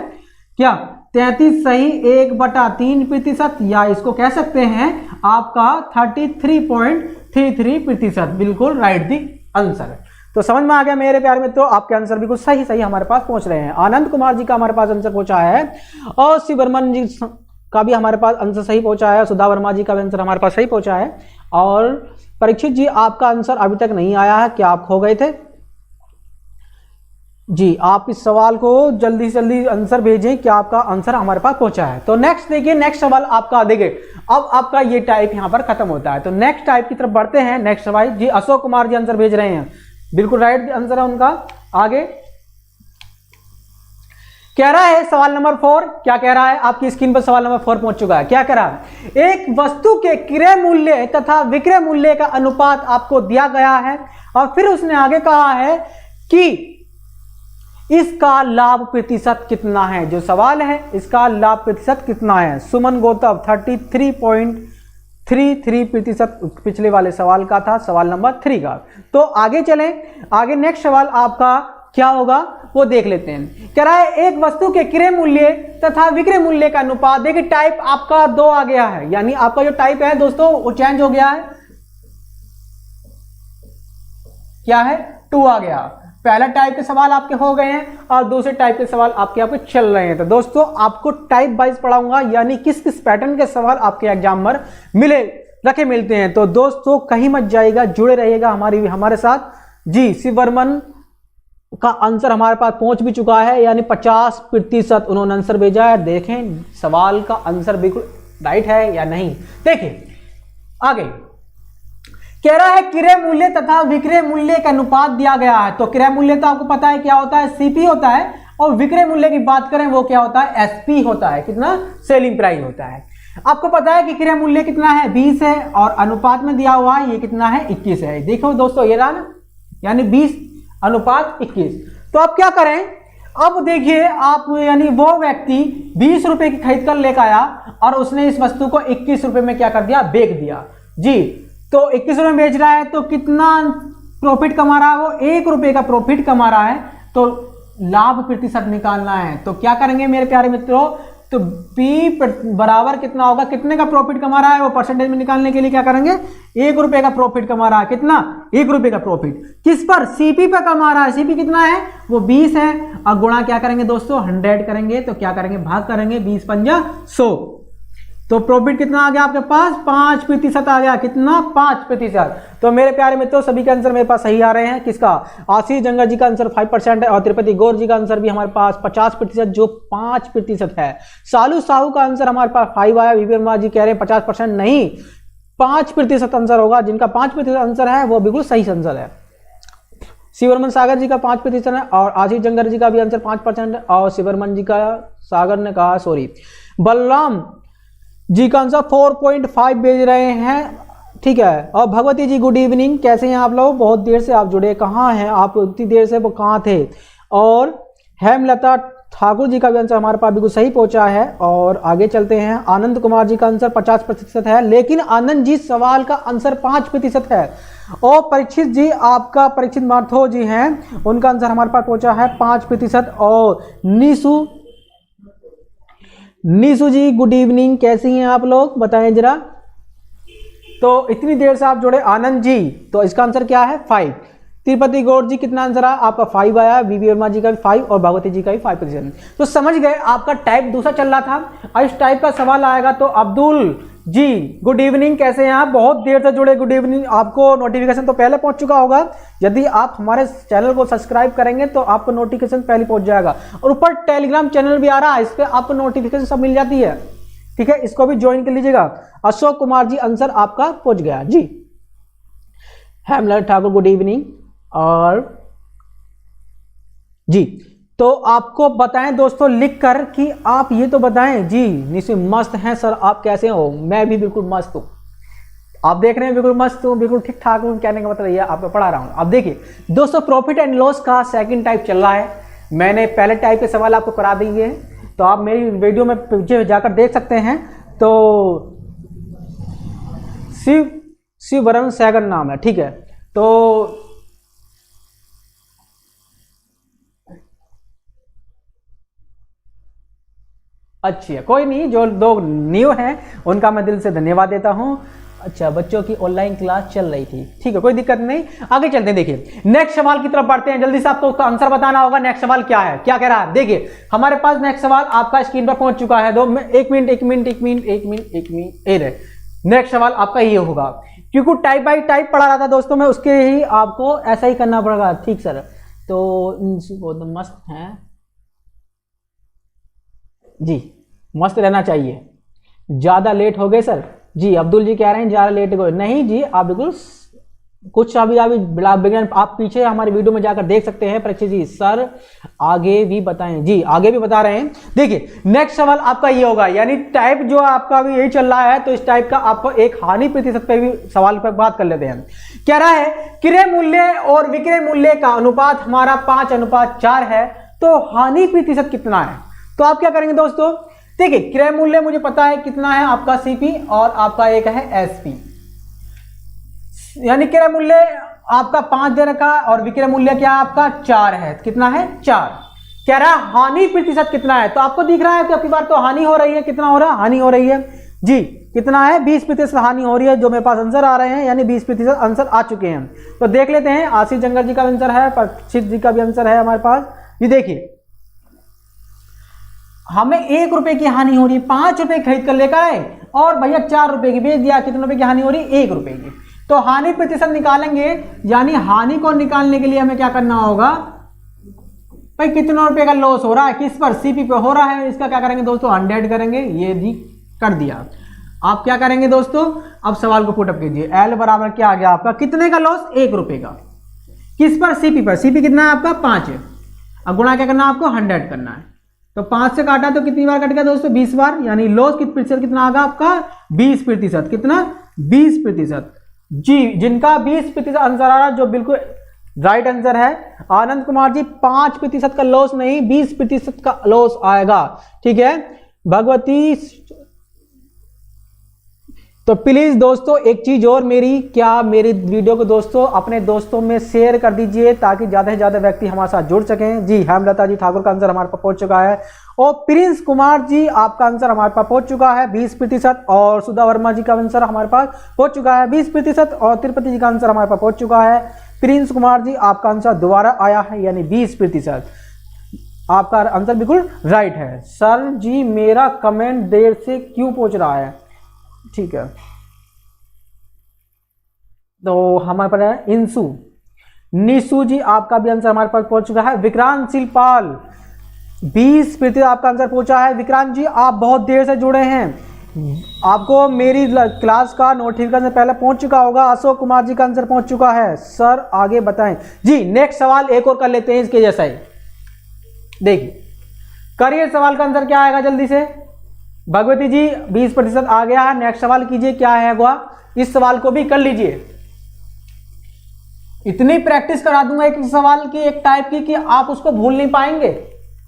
क्या? 33 सही, 1/3%, या इसको कह सकते हैं आपका 33.33%, बिल्कुल राइट दी आंसर। तो समझ में आ गया मेरे प्यारे मित्रों, आपके आंसर बिल्कुल सही सही हमारे पास पहुंच रहे हैं। आनंद कुमार जी का हमारे पास आंसर पहुंचा है, और शिववर्मन जी का भी हमारे पास आंसर सही पहुंचा है, सुधा वर्मा जी का भी आंसर हमारे पास सही पहुंचा है। और परीक्षित जी आपका आंसर अभी तक नहीं आया है, क्या आप खो गए थे? जी आप इस सवाल को जल्दी से जल्दी आंसर भेजें, क्या आपका आंसर हमारे पास पहुंचा है। तो नेक्स्ट देखिए, नेक्स्ट सवाल आपका देखिए, अब आपका ये टाइप यहां पर खत्म होता है, तो नेक्स्ट टाइप की तरफ बढ़ते हैं। नेक्स्ट सवाल जी अशोक कुमार जी आंसर भेज रहे हैं, बिल्कुल राइट आंसर है उनका। आगे कह रहा है सवाल नंबर 4, क्या कह रहा है? आपकी स्क्रीन पर सवाल नंबर 4 पहुंच चुका है। क्या कह रहा है? एक वस्तु के क्रय मूल्य तथा विक्रय मूल्य का अनुपात आपको दिया गया है, और फिर उसने आगे कहा है कि इसका लाभ प्रतिशत कितना है। जो सवाल है इसका लाभ प्रतिशत कितना है? सुमन गौतम 33.33% पिछले वाले सवाल का था, सवाल नंबर 3 का। तो आगे चलें, आगे नेक्स्ट सवाल आपका क्या होगा वो देख लेते हैं। कह रहा है एक वस्तु के क्रय मूल्य तथा विक्रय मूल्य का अनुपात, देखिए टाइप आपका 2 आ गया है, यानी आपका जो टाइप है दोस्तों वो चेंज हो गया है। क्या है? 2 आ गया। पहला टाइप के सवाल आपके हो गए हैं और दूसरे टाइप के सवाल आपके यहाँ पे चल रहे हैं। तो दोस्तों आपको टाइप वाइज पढ़ाऊंगा, यानी किस किस पैटर्न के सवाल आपके एग्जाम में मिलते हैं। तो दोस्तों कहीं मत जाइएगा, जुड़े रहिएगा हमारे साथ। जी शिववर्मन का आंसर हमारे पास पहुंच भी चुका है, यानी 50% उन्होंने आंसर भेजा है। देखें सवाल का आंसर बिल्कुल राइट है या नहीं। देखिए आगे कह रहा है क्रय मूल्य तथा विक्रय मूल्य का अनुपात दिया गया है। तो क्रय मूल्य तो आपको पता है क्या होता है? सीपी होता है, और विक्रय मूल्य की बात करें वो क्या होता है? एसपी होता है। कितना? सेलिंग प्राइस होता है। आपको पता है कि क्रय मूल्य कितना है? 20 है, और अनुपात में दिया हुआ है ये कितना है? 21 है। देखो दोस्तों ये रहा ना, यानी 20:21। तो आप क्या करें? अब देखिए आप, यानी वो व्यक्ति 20 रुपए की खरीद कर लेकर आया और उसने इस वस्तु को 21 रुपए में क्या कर दिया? बेच दिया जी। तो 21 रुपए में बेच रहा है, तो कितना प्रॉफिट कमा रहा है वो? 1 रुपए का प्रॉफिट कमा रहा है। तो लाभ प्रतिशत निकालना है, तो क्या करेंगे मेरे प्यारे मित्रों? तो P बराबर कितना होगा, कितने का प्रॉफिट कमा रहा है वो परसेंटेज में निकालने के लिए क्या करेंगे, 1 रुपए का प्रॉफिट कमा रहा है, कितना 1 रुपए का प्रॉफिट किस पर, CP पे कमा रहा है। CP कितना है, वो 20 है। और गुणा क्या करेंगे दोस्तों, 100 करेंगे, तो क्या करेंगे, भाग करेंगे, 20 पंजा 100, तो प्रॉफिट कितना आ गया आपके पास, 5% आ गया, कितना 5%। तो मेरे प्यारे मित्रों सभी के आंसर मेरे पास सही आ रहे हैं। किसका, आशीष जंगर जी का आंसर 5% है और तिरुपति गौर जी का आंसर भी हमारे पास 50%, जो 5% है। सालू साहू का आंसर हमारे पास 5 आया। वीवी वर्मा जी कह रहे हैं 50% नहीं, 5% आंसर होगा। जिनका 5% आंसर है वो बिल्कुल सही आंसर है। शिवरमन सागर जी का 5% है और आशीष जंगर जी का भी आंसर 5% है। और शिवरमन जी का, सागर ने कहा सॉरी, बलराम जी का आंसर 4.5 भेज रहे हैं, ठीक है। और भगवती जी गुड इवनिंग, कैसे हैं आप लोग, बहुत देर से आप जुड़े, कहाँ हैं आप, उतनी देर से वो कहाँ थे। और हेमलता ठाकुर जी का भी आंसर हमारे पास बिल्कुल सही पहुंचा है। और आगे चलते हैं, आनंद कुमार जी का आंसर 50% है, लेकिन आनंद जी सवाल का आंसर 5% है। और परीक्षित जी, आपका परीक्षित माथुर जी हैं, उनका आंसर हमारे पास पहुंचा है 5%। और नीसू जी गुड इवनिंग, कैसी हैं आप लोग, बताएं जरा। तो इतनी देर से आप जुड़े, आनंद जी, तो इसका आंसर क्या है 5। तिरुपति गौड़ जी कितना आंसर आया आपका, 5 आया। वीवी वर्मा जी का भी 5 और भगवती जी का भी 5%। तो समझ गए, आपका टाइप दूसरा चल रहा था, और इस टाइप का सवाल आएगा। तो अब्दुल जी गुड इवनिंग, कैसे हैं आप, बहुत देर से जुड़े, गुड इवनिंग। आपको नोटिफिकेशन तो पहले पहुंच चुका होगा, यदि आप हमारे चैनल को सब्सक्राइब करेंगे तो आपको नोटिफिकेशन पहले पहुंच जाएगा। और ऊपर टेलीग्राम चैनल भी आ रहा है, इस पर आपको नोटिफिकेशन सब मिल जाती है, ठीक है, इसको भी ज्वाइन कर लीजिएगा। अशोक कुमार जी आंसर आपका पहुंच गया जी। Hemlata Thakur good evening. और जी, तो आपको बताएं दोस्तों लिख कर कि आप ये तो बताएं जी। निश्चित मस्त हैं सर, आप कैसे हो, मैं भी बिल्कुल मस्त हूं, आप देख रहे हैं बिल्कुल मस्त हूं, बिल्कुल ठीक ठाक हूं, कहने का मतलब ये आपको पढ़ा रहा हूं। अब देखिए दोस्तों, प्रॉफिट एंड लॉस का सेकंड टाइप चल रहा है। मैंने पहले टाइप के सवाल आपको करा दिए हैं, तो आप मेरी वीडियो में पीछे जाकर देख सकते हैं। तो शिव वरण सैगन नाम है, ठीक है। तो अच्छी है, कोई नहीं, जो लोग न्यू हैं उनका मैं दिल से धन्यवाद देता हूं। अच्छा, बच्चों की ऑनलाइन क्लास चल रही थी, ठीक है, कोई दिक्कत नहीं, आगे चलते हैं। देखिए नेक्स्ट सवाल की तरफ बढ़ते हैं, जल्दी से आपको उसका आंसर बताना होगा। नेक्स्ट सवाल क्या है, क्या कह रहा है, देखिए हमारे पास नेक्स्ट सवाल आपका स्क्रीन पर पहुंच चुका है। एक मिनट, नेक्स्ट सवाल आपका ये होगा, क्योंकि टाइप बाई टाइप पढ़ा रहा था दोस्तों मैं, उसके ही आपको ऐसा ही करना पड़ेगा, ठीक सर। तो मस्त है जी, मस्त रहना चाहिए। ज्यादा लेट हो गए सर जी, अब्दुल जी कह रहे हैं ज्यादा लेट हो गए, नहीं जी, आप बिल्कुल कुछ अभी आप पीछे हमारे वीडियो में जाकर देख सकते हैं। परीक्षित जी सर आगे भी बताएं जी, आगे भी बता रहे हैं। देखिए नेक्स्ट सवाल आपका ये होगा, यानी टाइप जो आपका भी यही चल रहा है, तो इस टाइप का आपको एक हानि प्रतिशत पे भी सवाल पर बात कर लेते हैं। कह रहा है क्रय मूल्य और विक्रय मूल्य का अनुपात हमारा 5:4 है, तो हानि प्रतिशत कितना है। तो आप क्या करेंगे दोस्तों, देखिए क्रय मूल्य मुझे पता है कितना है आपका सीपी, और आपका एक है एसपी, यानी क्रय मूल्य आपका 5 दे रखा है और विक्रय मूल्य क्या आपका 4 है, कितना है 4। कह रहा है हानि प्रतिशत कितना है, तो आपको दिख रहा है कि आपकी बार तो हानि हो रही है, कितना हो रहा है, हानि हो रही है जी, कितना है 20% हानि हो रही है, जो मेरे पास आंसर आ रहे हैं, यानी 20% आंसर आ चुके हैं। तो देख लेते हैं, आशीष जंगर जी का आंसर है, परीक्षित जी का भी आंसर है हमारे पास। ये देखिए हमें 1 रुपए की हानि हो रही है, 5 रुपए खरीद कर लेकर आए और भैया 4 रुपए की बेच दिया, कितने रुपए की हानि हो रही है, 1 रुपए की। तो हानि प्रतिशत निकालेंगे, यानी हानि को निकालने के लिए हमें क्या करना होगा, भाई कितने रुपए का लॉस हो रहा है, किस पर, सीपी पे हो रहा है, इसका क्या करेंगे दोस्तों 100 करेंगे, ये भी कर दिया। आप क्या करेंगे दोस्तों, अब सवाल को पुटअप कीजिए, एल बराबर क्या आ गया आपका, कितने का लॉस, 1 रुपए का, किस पर, सीपी पर, सीपी कितना है आपका 5 है। अब गुणा क्या करना है आपको 100 करना है, तो 5 से काटा तो कितनी बार कट गया दोस्तों 20 बार, यानी लॉस की प्रतिशत कितना आगा आपका 20%, कितना 20% जी। जिनका 20% आंसर आ रहा, जो बिल्कुल राइट आंसर है आनंद कुमार जी, 5% का लॉस नहीं 20% का लॉस आएगा, ठीक है। भगवती तो प्लीज दोस्तों एक चीज और, मेरी वीडियो को दोस्तों अपने दोस्तों में शेयर कर दीजिए ताकि ज्यादा से ज्यादा व्यक्ति हमारे साथ जुड़ सकें। जी हेमलता जी ठाकुर का आंसर हमारे पास पहुंच चुका है, और प्रिंस कुमार जी आपका आंसर हमारे पास पहुंच चुका है 20%, और सुधा वर्मा जी का आंसर हमारे पास पहुंच चुका है 20%, और तिरुपति जी का आंसर हमारे पास पहुंच चुका है। प्रिंस कुमार जी आपका आंसर दोबारा आया है यानी 20%, आपका आंसर बिल्कुल राइट है। सर जी मेरा कमेंट देर से क्यों पहुंच रहा है, ठीक है, तो हमारे पास है इंसु, निशु जी आपका भी आंसर हमारे पास पहुंच चुका है। विक्रांत शिलपाल 20% आपका आंसर पहुंचा है। विक्रांत जी आप बहुत देर से जुड़े हैं, आपको मेरी क्लास का नोटिफिकेशन पहले पहुंच चुका होगा। अशोक कुमार जी का आंसर पहुंच चुका है। सर आगे बताएं जी। नेक्स्ट सवाल एक और कर लेते हैं इसके जैसा ही, देखिए करिए सवाल का आंसर क्या आएगा जल्दी से। भगवती जी 20% आ गया है। नेक्स्ट सवाल कीजिए क्या है वह, इस सवाल को भी कर लीजिए। इतनी प्रैक्टिस करा दूंगा एक सवाल की, एक टाइप की, कि आप उसको भूल नहीं पाएंगे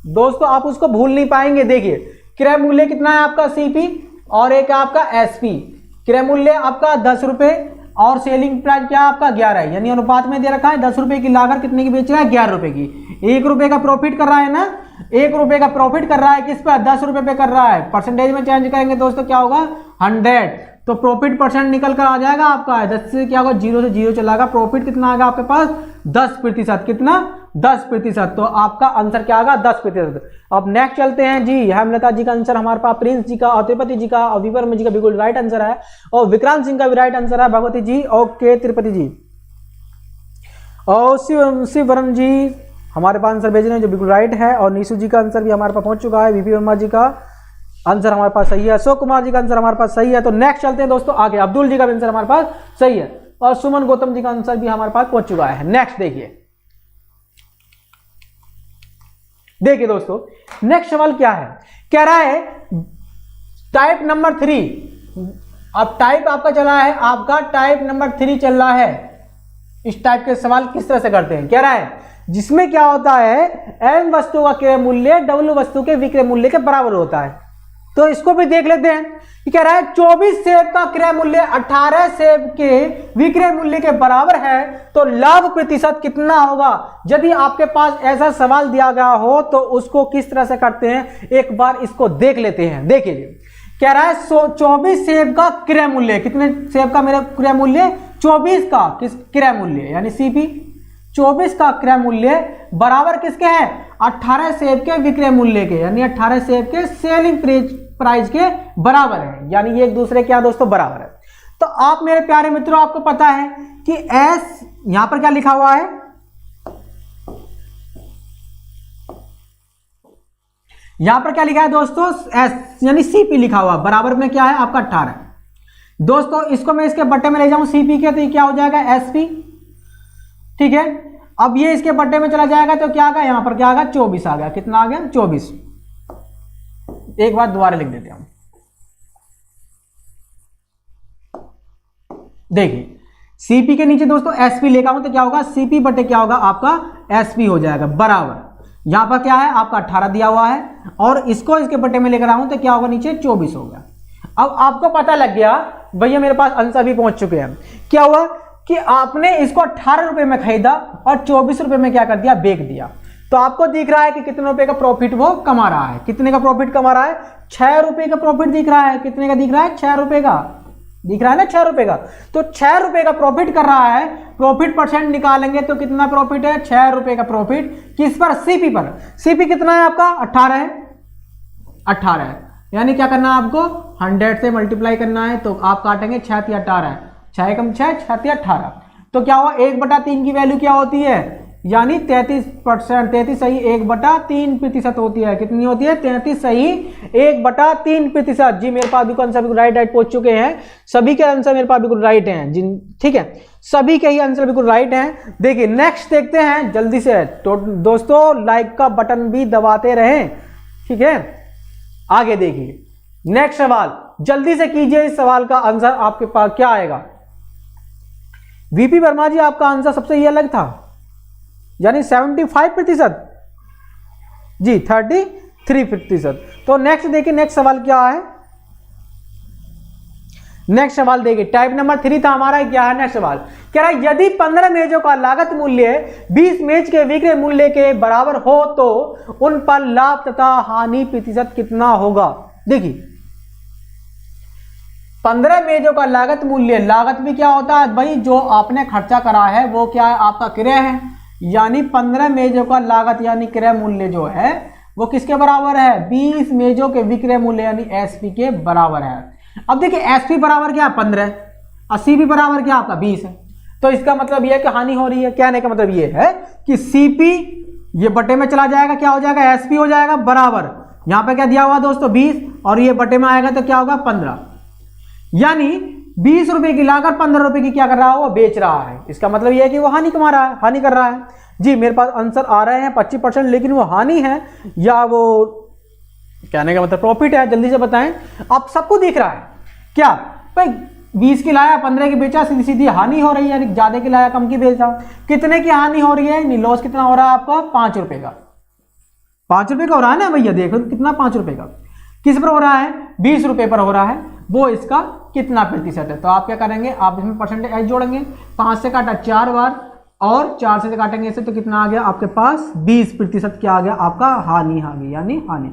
दोस्तों, आप उसको भूल नहीं पाएंगे। देखिए क्रय मूल्य कितना है आपका सीपी, और एक आपका एसपी। क्रय मूल्य आपका 10 रुपए और सेलिंग प्राइस क्या आपका 11 है, यानी अनुपात में दे रखा है 10 रुपए की लागत कितने की बेच रहा है 11 रुपए की। 1 रुपए का प्रॉफिट कर रहा है ना, 1 रुपए का प्रॉफिट कर रहा है किस पर, 10 रुपए पे कर रहा है। परसेंटेज में चेंज करेंगे दोस्तों क्या होगा 100, तो प्रॉफिट परसेंट निकल कर आ जाएगा आपका 10 से क्या होगा 0 से 0 चलाएगा। प्रॉफिट कितना आएगा आपके पास 10%, कितना 10%, तो आपका आंसर क्या आएगा 10%। अब नेक्स्ट चलते हैं जी। हेमलता जी का आंसर हमारे पास, प्रिंस जी का और तिरुपति जी का और विवर्मा जी का बिल्कुल राइट आंसर है, और विक्रांत सिंह का भी राइट आंसर है। भगवती जी ओके, तिरुपति जी और शिववरण जी हमारे पास आंसर भेज रहे हैं जो बिल्कुल राइट है, और निशु जी का आंसर भी हमारे पास पहुंच चुका है। वीपी वर्मा जी का आंसर हमारे पास सही है। अशोक कुमार जी का आंसर हमारे पास सही है। तो नेक्स्ट चलते हैं दोस्तों आगे। अब्दुल जी का आंसर हमारे पास सही है, और सुमन गौतम जी का आंसर भी हमारे पास पहुंच चुका है। नेक्स्ट देखिए दोस्तों नेक्स्ट सवाल क्या है, कह रहा है टाइप नंबर 3। अब टाइप आपका चला है, आपका टाइप नंबर 3 चल रहा है। इस टाइप के सवाल किस तरह से करते हैं, कह रहा है जिसमें क्या होता है एम वस्तु का क्रय मूल्य डब्ल्यू वस्तु के विक्रय मूल्य के बराबर होता है। तो इसको भी देख लेते हैं कि कह रहा है 24 सेब का क्रय मूल्य 18 सेब के विक्रय मूल्य के बराबर है, तो लाभ प्रतिशत कितना होगा। यदि आपके पास ऐसा सवाल दिया गया हो तो उसको किस तरह से करते हैं एक बार इसको देख लेते हैं। देखिए कह रहा है 24 सेब का क्रय मूल्य, कितने सेब का मेरा क्रय मूल्य 24 का किस क्रय मूल्य यानी सीपी 24 का क्रय मूल्य बराबर किसके हैं 18 सेब के विक्रय मूल्य के, यानी 18 सेब के सेलिंग प्राइस के बराबर है, यानी ये एक दूसरे क्या दोस्तों बराबर है। तो आप मेरे प्यारे मित्रों आपको पता है कि एस यहां पर क्या लिखा हुआ है, यहां पर क्या लिखा है दोस्तों एस यानी सीपी लिखा हुआ, बराबर में क्या है आपका 18। दोस्तों इसको मैं इसके बट्टे में ले जाऊं सीपी के, तो ये क्या हो जाएगा एसपी, ठीक है। अब ये इसके बट्टे में चला जाएगा तो क्या आ गया यहां पर क्या आ गया 24 आ गया, कितना आ गया 24। एक बार दोबारा लिख देते हैं, देखिए सीपी के नीचे दोस्तों एसपी लेगा हूं तो क्या होगा सीपी बटे क्या होगा आपका एसपी हो जाएगा बराबर। यहां पर क्या है आपका 18 दिया हुआ है और इसको इसके बटे में लेकर आऊं तो क्या होगा नीचे 24 होगा। अब आपको पता लग गया भैया मेरे पास आंसर भी पहुंच चुके हैं। क्या हुआ कि आपने इसको 18 रुपए में खरीदा और 24 रुपए में क्या कर दिया बेच दिया, तो आपको दिख रहा है कि कितने रुपए का प्रॉफिट वो कमा रहा है। कितने का प्रॉफिट कमा रहा है 6 रुपए का प्रॉफिट दिख रहा है। कितने का दिख रहा है 6 रुपए का दिख रहा है ना 6 रुपए का, तो 6 रुपए का प्रॉफिट कर रहा है। प्रॉफिट परसेंट निकालेंगे तो कितना प्रॉफिट है 6 रुपए का प्रॉफिट किस पर सीपी पर। सीपी कितना है आपका 18 है, 18 है, यानी क्या करना है आपको 100 से मल्टीप्लाई करना है, तो आप काटेंगे 6 × 18 6 कम 6 6 18, तो क्या हुआ 1/3 की वैल्यू क्या होती है यानी 33%, 33 सही 1/3% होती है। कितनी होती है 33 सही 1/3%। जी मेरे पास बिल्कुल आंसर बिल्कुल राइट पहुंच चुके हैं, सभी के आंसर मेरे पास बिल्कुल राइट हैं जिन, ठीक है सभी के ही आंसर बिल्कुल राइट हैं। देखिए नेक्स्ट देखते हैं जल्दी से, तो दोस्तों लाइक का बटन भी दबाते रहें, ठीक है। आगे देखिए नेक्स्ट सवाल जल्दी से कीजिए, इस सवाल का आंसर आपके पास क्या आएगा। वीपी वर्मा जी आपका आंसर सबसे ही अलग था, यानी 75%, जी 33%। तो नेक्स्ट देखिए नेक्स्ट सवाल क्या है। नेक्स्ट सवाल देखिए, टाइप नंबर 3 था हमारा, क्या है नेक्स्ट सवाल, कह रहा है यदि 15 मेजों का लागत मूल्य 20 मेज के विक्रय मूल्य के बराबर हो तो उन पर लाभ तथा हानि प्रतिशत कितना होगा। देखिए 15 मेजों का लागत मूल्य, लागत भी क्या होता है भाई, जो आपने खर्चा करा है वो क्या है, आपका क्रय है, यानी 15 मेजों का लागत यानी क्रय मूल्य जो है वो किसके बराबर है, 20 मेजों के विक्रय मूल्य यानी एसपी के बराबर है। अब देखिए एसपी बराबर क्या है 15, 80 भी बराबर क्या आपका 20 है, तो इसका मतलब यह है कि हानि हो रही है। कहने का मतलब ये है कि सीपी ये बटे में चला जाएगा, क्या हो जाएगा, एसपी हो जाएगा बराबर, यहां पे क्या दिया हुआ दोस्तों 20 और ये बटे में आएगा तो क्या होगा 15, यानी 20 रुपए की लाकर 15 रुपए की क्या कर रहा है, वो बेच रहा है। इसका मतलब यह है कि वो हानि कमा रहा है, हानि कर रहा है। जी मेरे पास आंसर आ रहे हैं 25%, लेकिन वो हानि है या वो कहने का मतलब प्रॉफिट है, जल्दी से बताएं। आप सबको दिख रहा है क्या भाई, 20 की लाया 15 की बेचा, सीधी सीधी हानि हो रही है, ज्यादा की लाया कम की बेचा, कितने की हानि हो रही है, लॉस कितना हो रहा है आपका 5 रुपए का, 5 रुपए का हो रहा है ना भैया, देखो कितना 5 रुपए का, किस पर हो रहा है 20 रुपए पर हो रहा है, वो इसका कितना प्रतिशत है। तो आप क्या करेंगे, आप इसमें परसेंटेज जोड़ेंगे, 5 से काटा 4 बार और 4 से काटेंगे इसे, तो कितना आ गया आपके पास 20% क्या आ गया आपका हानि आ गई, यानी हानि,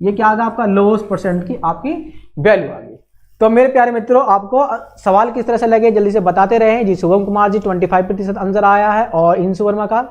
ये क्या आ गया आपका लॉस परसेंट की आपकी वैल्यू आ गई। तो मेरे प्यारे मित्रों आपको सवाल किस तरह से लगे जल्दी से बताते रहे। जी शुभम कुमार जी 25% आंसर आया है, और इंसु वर्मा का,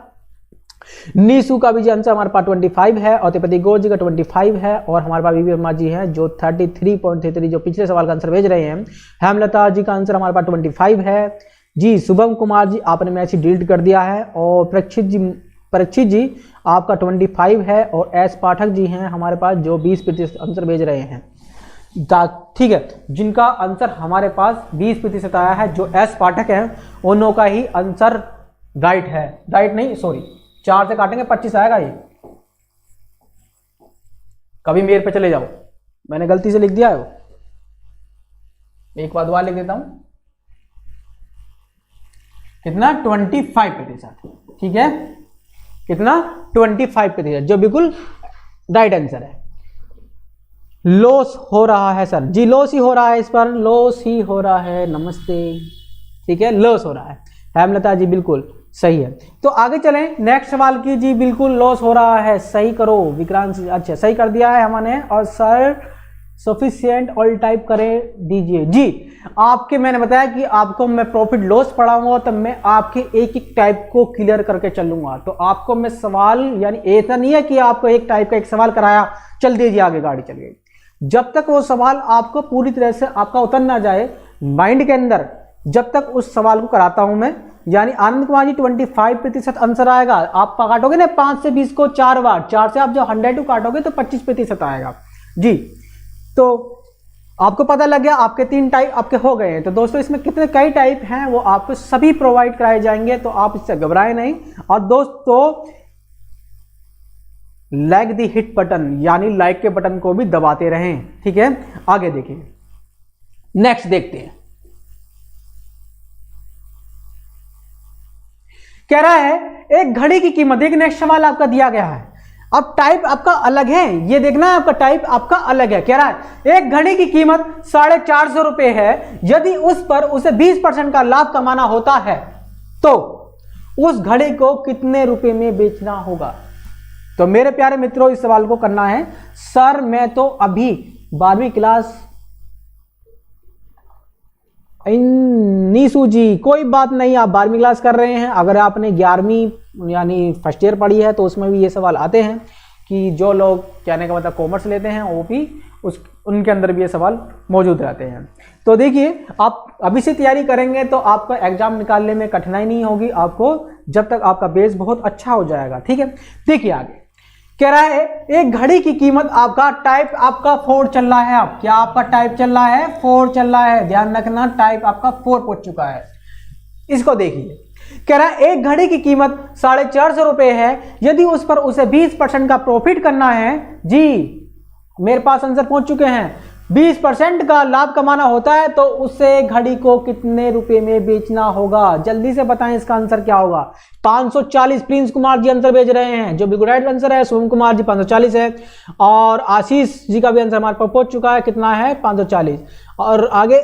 नीसू का भी जी आंसर हमारे पास 25 है, और तिरुपति गौर जी का 25 है, और हमारे पास बीबी वर्मा जी हैं जो 33.33 जो पिछले सवाल का आंसर भेज रहे हैं। हेमलता जी का आंसर हमारे पास 25 है। जी शुभम कुमार जी आपने मैसेज डिलीट कर दिया है, और परीक्षित जी आपका 25 है, और एस पाठक जी हैं हमारे पास जो 20% आंसर भेज रहे हैं। ठीक है, जिनका आंसर हमारे पास 20% आया है, जो एस पाठक हैं उनों का ही आंसर राइट है, राइट नहीं सॉरी 4 से काटेंगे 25 आएगा। ये कभी मेरे पे चले जाओ, मैंने गलती से लिख दिया है वो, एक बार दोबारा लिख देता हूं, कितना 25%, ठीक है कितना 25%, जो बिल्कुल राइट आंसर है। लॉस हो रहा है सर, जी लॉस ही हो रहा है, इस पर लॉस ही हो रहा है, नमस्ते, ठीक है लॉस हो रहा है। हेमलता जी बिल्कुल सही है। तो आगे चलें नेक्स्ट सवाल की। जी बिल्कुल लॉस हो रहा है, सही करो विक्रांत, अच्छा सही कर दिया है हमने, और सर सफिशिएंट ऑल टाइप करें दीजिए। जी आपके मैंने बताया कि आपको मैं प्रॉफिट लॉस पढ़ाऊंगा, तब मैं आपके एक एक टाइप को क्लियर करके चलूंगा। तो आपको मैं सवाल, यानी ऐसा नहीं है कि आपको एक टाइप का एक सवाल कराया चल दीजिए आगे गाड़ी चल गई, जब तक वो सवाल आपको पूरी तरह से आपका उतर ना जाए माइंड के अंदर, जब तक उस सवाल को कराता हूं मैं। यानी आनंद कुमार जी 25% आंसर आएगा, आप काटोगे ना 5 से 20 को 4 बार, 4 से आप जो 100 काटोगे तो 25% आएगा। जी तो आपको पता लग गया, आपके 3 टाइप आपके हो गए हैं। तो दोस्तों इसमें कितने कई टाइप हैं वो आपको सभी प्रोवाइड कराए जाएंगे, तो आप इससे घबराएं नहीं। और दोस्तों लाइक दी हिट बटन, यानी लाइक के बटन को भी दबाते रहें, ठीक है। आगे देखिए नेक्स्ट देखते हैं, कह रहा है एक घड़ी की कीमत, एक नेक्स्ट सवाल आपका दिया गया है, अब टाइप आपका अलग है, ये देखना है आपका टाइप आपका अलग है। कह रहा है एक घड़ी की कीमत 450 रुपए है, यदि उस पर उसे 20% का लाभ कमाना होता है तो उस घड़ी को कितने रुपए में बेचना होगा। तो मेरे प्यारे मित्रों इस सवाल को करना है, सर मैं तो अभी 12वीं क्लास, नीसू जी कोई बात नहीं, आप 12वीं क्लास कर रहे हैं, अगर आपने 11वीं यानी फर्स्ट ईयर पढ़ी है तो उसमें भी ये सवाल आते हैं कि जो लोग कहने का मतलब कॉमर्स लेते हैं वो भी उनके अंदर भी ये सवाल मौजूद रहते हैं। तो देखिए आप अभी से तैयारी करेंगे तो आपका एग्जाम निकालने में कठिनाई नहीं होगी आपको, जब तक आपका बेस बहुत अच्छा हो जाएगा, ठीक है। देखिए आगे कह रहा है एक घड़ी की कीमत, आपका टाइप आपका 4 चल रहा है, अब क्या आपका टाइप चल रहा है 4 चल रहा है, ध्यान रखना टाइप आपका 4 पहुंच चुका है। इसको देखिए कह रहा है एक घड़ी की कीमत 450 रुपए है, यदि उस पर उसे 20% का प्रॉफिट करना है। जी मेरे पास आंसर पहुंच चुके हैं, 20% का लाभ कमाना होता है तो उसे घड़ी को कितने रुपए में बेचना होगा, जल्दी से बताएं इसका आंसर क्या होगा। 540 प्रिंस कुमार जी आंसर भेज रहे हैं, जो बिल्कुल राइट आंसर है। सोम कुमार जी 540 है, और आशीष जी का भी आंसर हमारे पास पहुंच चुका है, कितना है 540। और आगे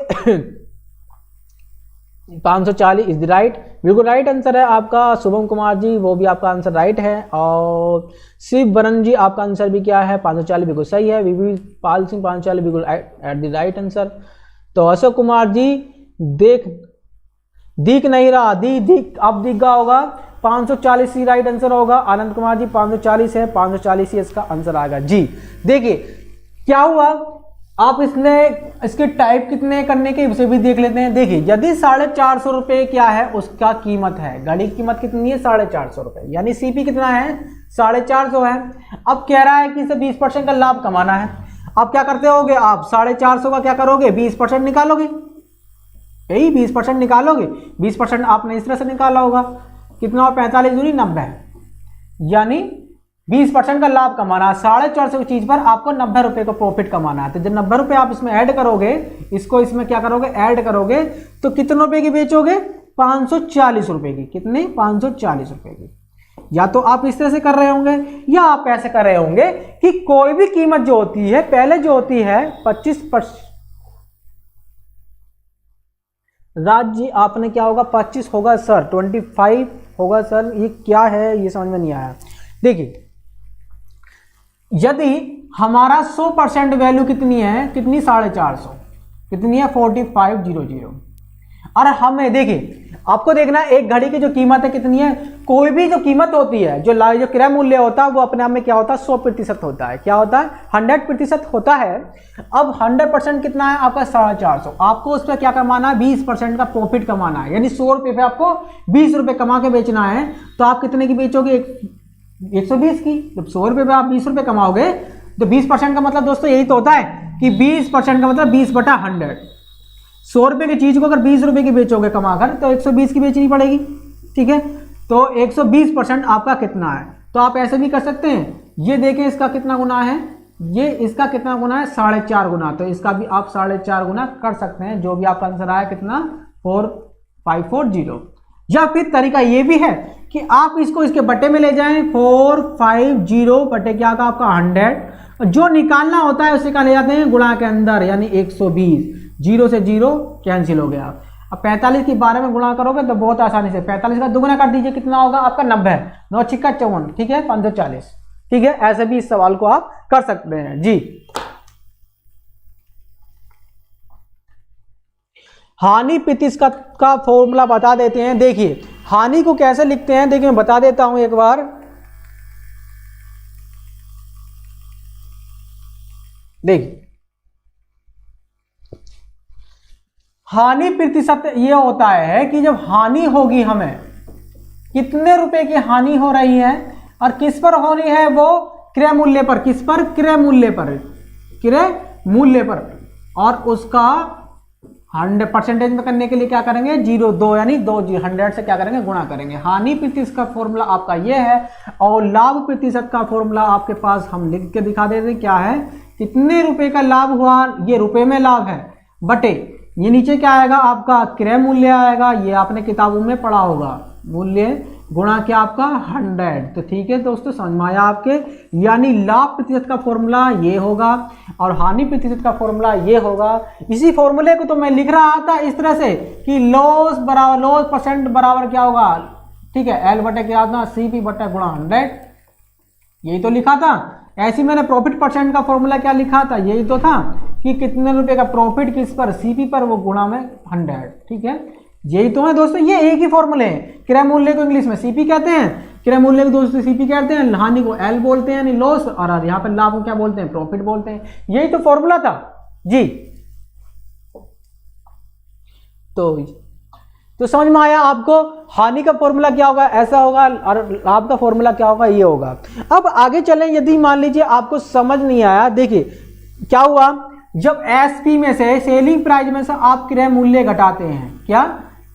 540 इज द राइट, बिल्कुल राइट आंसर है आपका शुभम कुमार जी, वो भी आपका आंसर राइट है। और शिव बरन जी आपका आंसर भी क्या है 540 बिल्कुल सही है। वीवी पाल सिंह 540 बिल्कुल एट द राइट आंसर। तो अशोक कुमार जी दिख नहीं रहा, दिख अब दिख गया होगा, 540 ही राइट आंसर होगा। आनंद कुमार जी 540 है, 540 ही इसका आंसर आएगा जी। देखिए क्या हुआ, आप इसके टाइप कितने करने के उसे भी देख लेते हैं। देखिए यदि 450 रुपये क्या है उसका कीमत है, गाड़ी की कीमत कितनी है 450 रुपये, यानी सीपी कितना है 450 है। अब कह रहा है कि इसे 20% का लाभ कमाना है। अब क्या करते होगे आप 450 का क्या करोगे 20% निकालोगे, यही 20% निकालोगे। 20% आपने इस तरह से निकाला होगा, कितना 45 दूनी 90, यानी 20% का लाभ कमाना है। 450 की चीज पर आपको 90 रुपए का प्रॉफिट कमाना है। तो जब 90 रुपए आप इसमें ऐड करोगे, इसको इसमें क्या करोगे ऐड करोगे, तो कितने रुपए की बेचोगे 540 रुपए की। कितने 540 रुपए की। या तो आप इस तरह से कर रहे होंगे या आप ऐसे कर रहे होंगे कि कोई भी कीमत जो होती है पहले जो होती है 25%। राज जी आपने क्या होगा 25 होगा सर, 25 होगा सर, ये क्या है ये समझ में नहीं आया। देखिए यदि हमारा 100% वैल्यू कितनी है, कितनी 450, कितनी है 4500। और हमें देखिए आपको देखना है एक घड़ी की जो कीमत है कितनी है। कोई भी जो कीमत होती है जो क्रय मूल्य होता है वो अपने आप में क्या होता है 100% होता है। क्या होता है 100% होता है। अब 100% कितना है आपका 450। आपको उस पर क्या कमाना है 20% का प्रॉफिट कमाना है, यानी 100 रुपये पे आपको 20 रुपये कमा के बेचना है। तो आप कितने की बेचोगे 120 की। जब 100 रुपये पे आप 20 रुपये कमाओगे तो 20% का मतलब दोस्तों यही तो होता है कि 20% का मतलब 20/100। 100 रुपये की चीज को अगर 20 रुपये की बेचोगे कमाकर तो 120 की बेचनी पड़ेगी, ठीक है। तो 120% आपका कितना है। तो आप ऐसे भी कर सकते हैं, ये देखें इसका कितना गुना है, ये इसका कितना गुना है 4.5 गुना। तो इसका भी आप 4.5 गुना कर सकते हैं, जो भी आपका आंसर आया कितना 4540। या फिर तरीका ये भी है कि आप इसको इसके बट्टे में ले जाएं 450 बटे क्या का आपका 100, जो निकालना होता है उसे क्या ले जाते हैं गुणा के अंदर, यानी 120। 0 से 0 कैंसिल हो गया। अब 45 की 12 में गुणा करोगे तो बहुत आसानी से 45 का दुगुना कर दीजिए, कितना होगा आपका 90, 9 छिक्का 54, ठीक है 540, ठीक है। ऐसे भी इस सवाल को आप कर सकते हैं जी। हानि प्रतिशत का फॉर्मूला बता देते हैं। देखिए हानि को कैसे लिखते हैं, देखिए मैं बता देता हूं एक बार। देखिए हानि प्रतिशत ये होता है कि जब हानि होगी, हमें कितने रुपए की हानि हो रही है और किस पर हो रही है, वो क्रय मूल्य पर। किस पर क्रय मूल्य पर, क्रय मूल्य पर। और उसका 100% में करने के लिए क्या करेंगे 0.2 यानी 100 से क्या करेंगे गुणा करेंगे। हानि प्रतिशत का फॉर्मूला आपका ये है। और लाभ प्रतिशत का फॉर्मूला आपके पास हम लिख के दिखा देते हैं, क्या है कितने रुपए का लाभ हुआ, ये रुपए में लाभ है, बटे ये नीचे क्या आएगा आपका क्रय मूल्य आएगा, ये आपने किताबों में पढ़ा होगा, मूल्य गुणा क्या आपका 100। तो ठीक है दोस्तों समझ में आया आपके। यानी लाभ प्रतिशत का फॉर्मूला ये होगा और हानि प्रतिशत का फॉर्मूला ये होगा। इसी फॉर्मूले को तो मैं लिख रहा था इस तरह से कि लॉस बराबर लॉस परसेंट बराबर क्या होगा, ठीक है एल बटे क्या था सीपी बटे गुणा 100, यही तो लिखा था। ऐसे मैंने प्रॉफिट परसेंट का फॉर्मूला क्या लिखा था, यही तो था कि कितने रुपए का प्रॉफिट किस पर सीपी पर, वो गुणा में 100, ठीक है यही तो है दोस्तों। ये एक ही फॉर्मूले हैं। क्रय मूल्य को इंग्लिश में सीपी कहते हैं, क्रय मूल्य को दोस्तों सीपी कहते हैं, हानि को एल बोलते हैं यानी लॉस, और यहाँ पर लाभ को क्या बोलते हैं प्रॉफिट बोलते हैं। यही तो फॉर्मूला था जी। तो समझ में आया आपको। हानि का फॉर्मूला क्या होगा ऐसा होगा और लाभ का फॉर्मूला क्या होगा ये होगा। अब आगे चलें, यदि मान लीजिए आपको समझ नहीं आया, देखिए क्या हुआ, जब एसपी में से सेलिंग प्राइस में से आप क्रय मूल्य घटाते हैं, क्या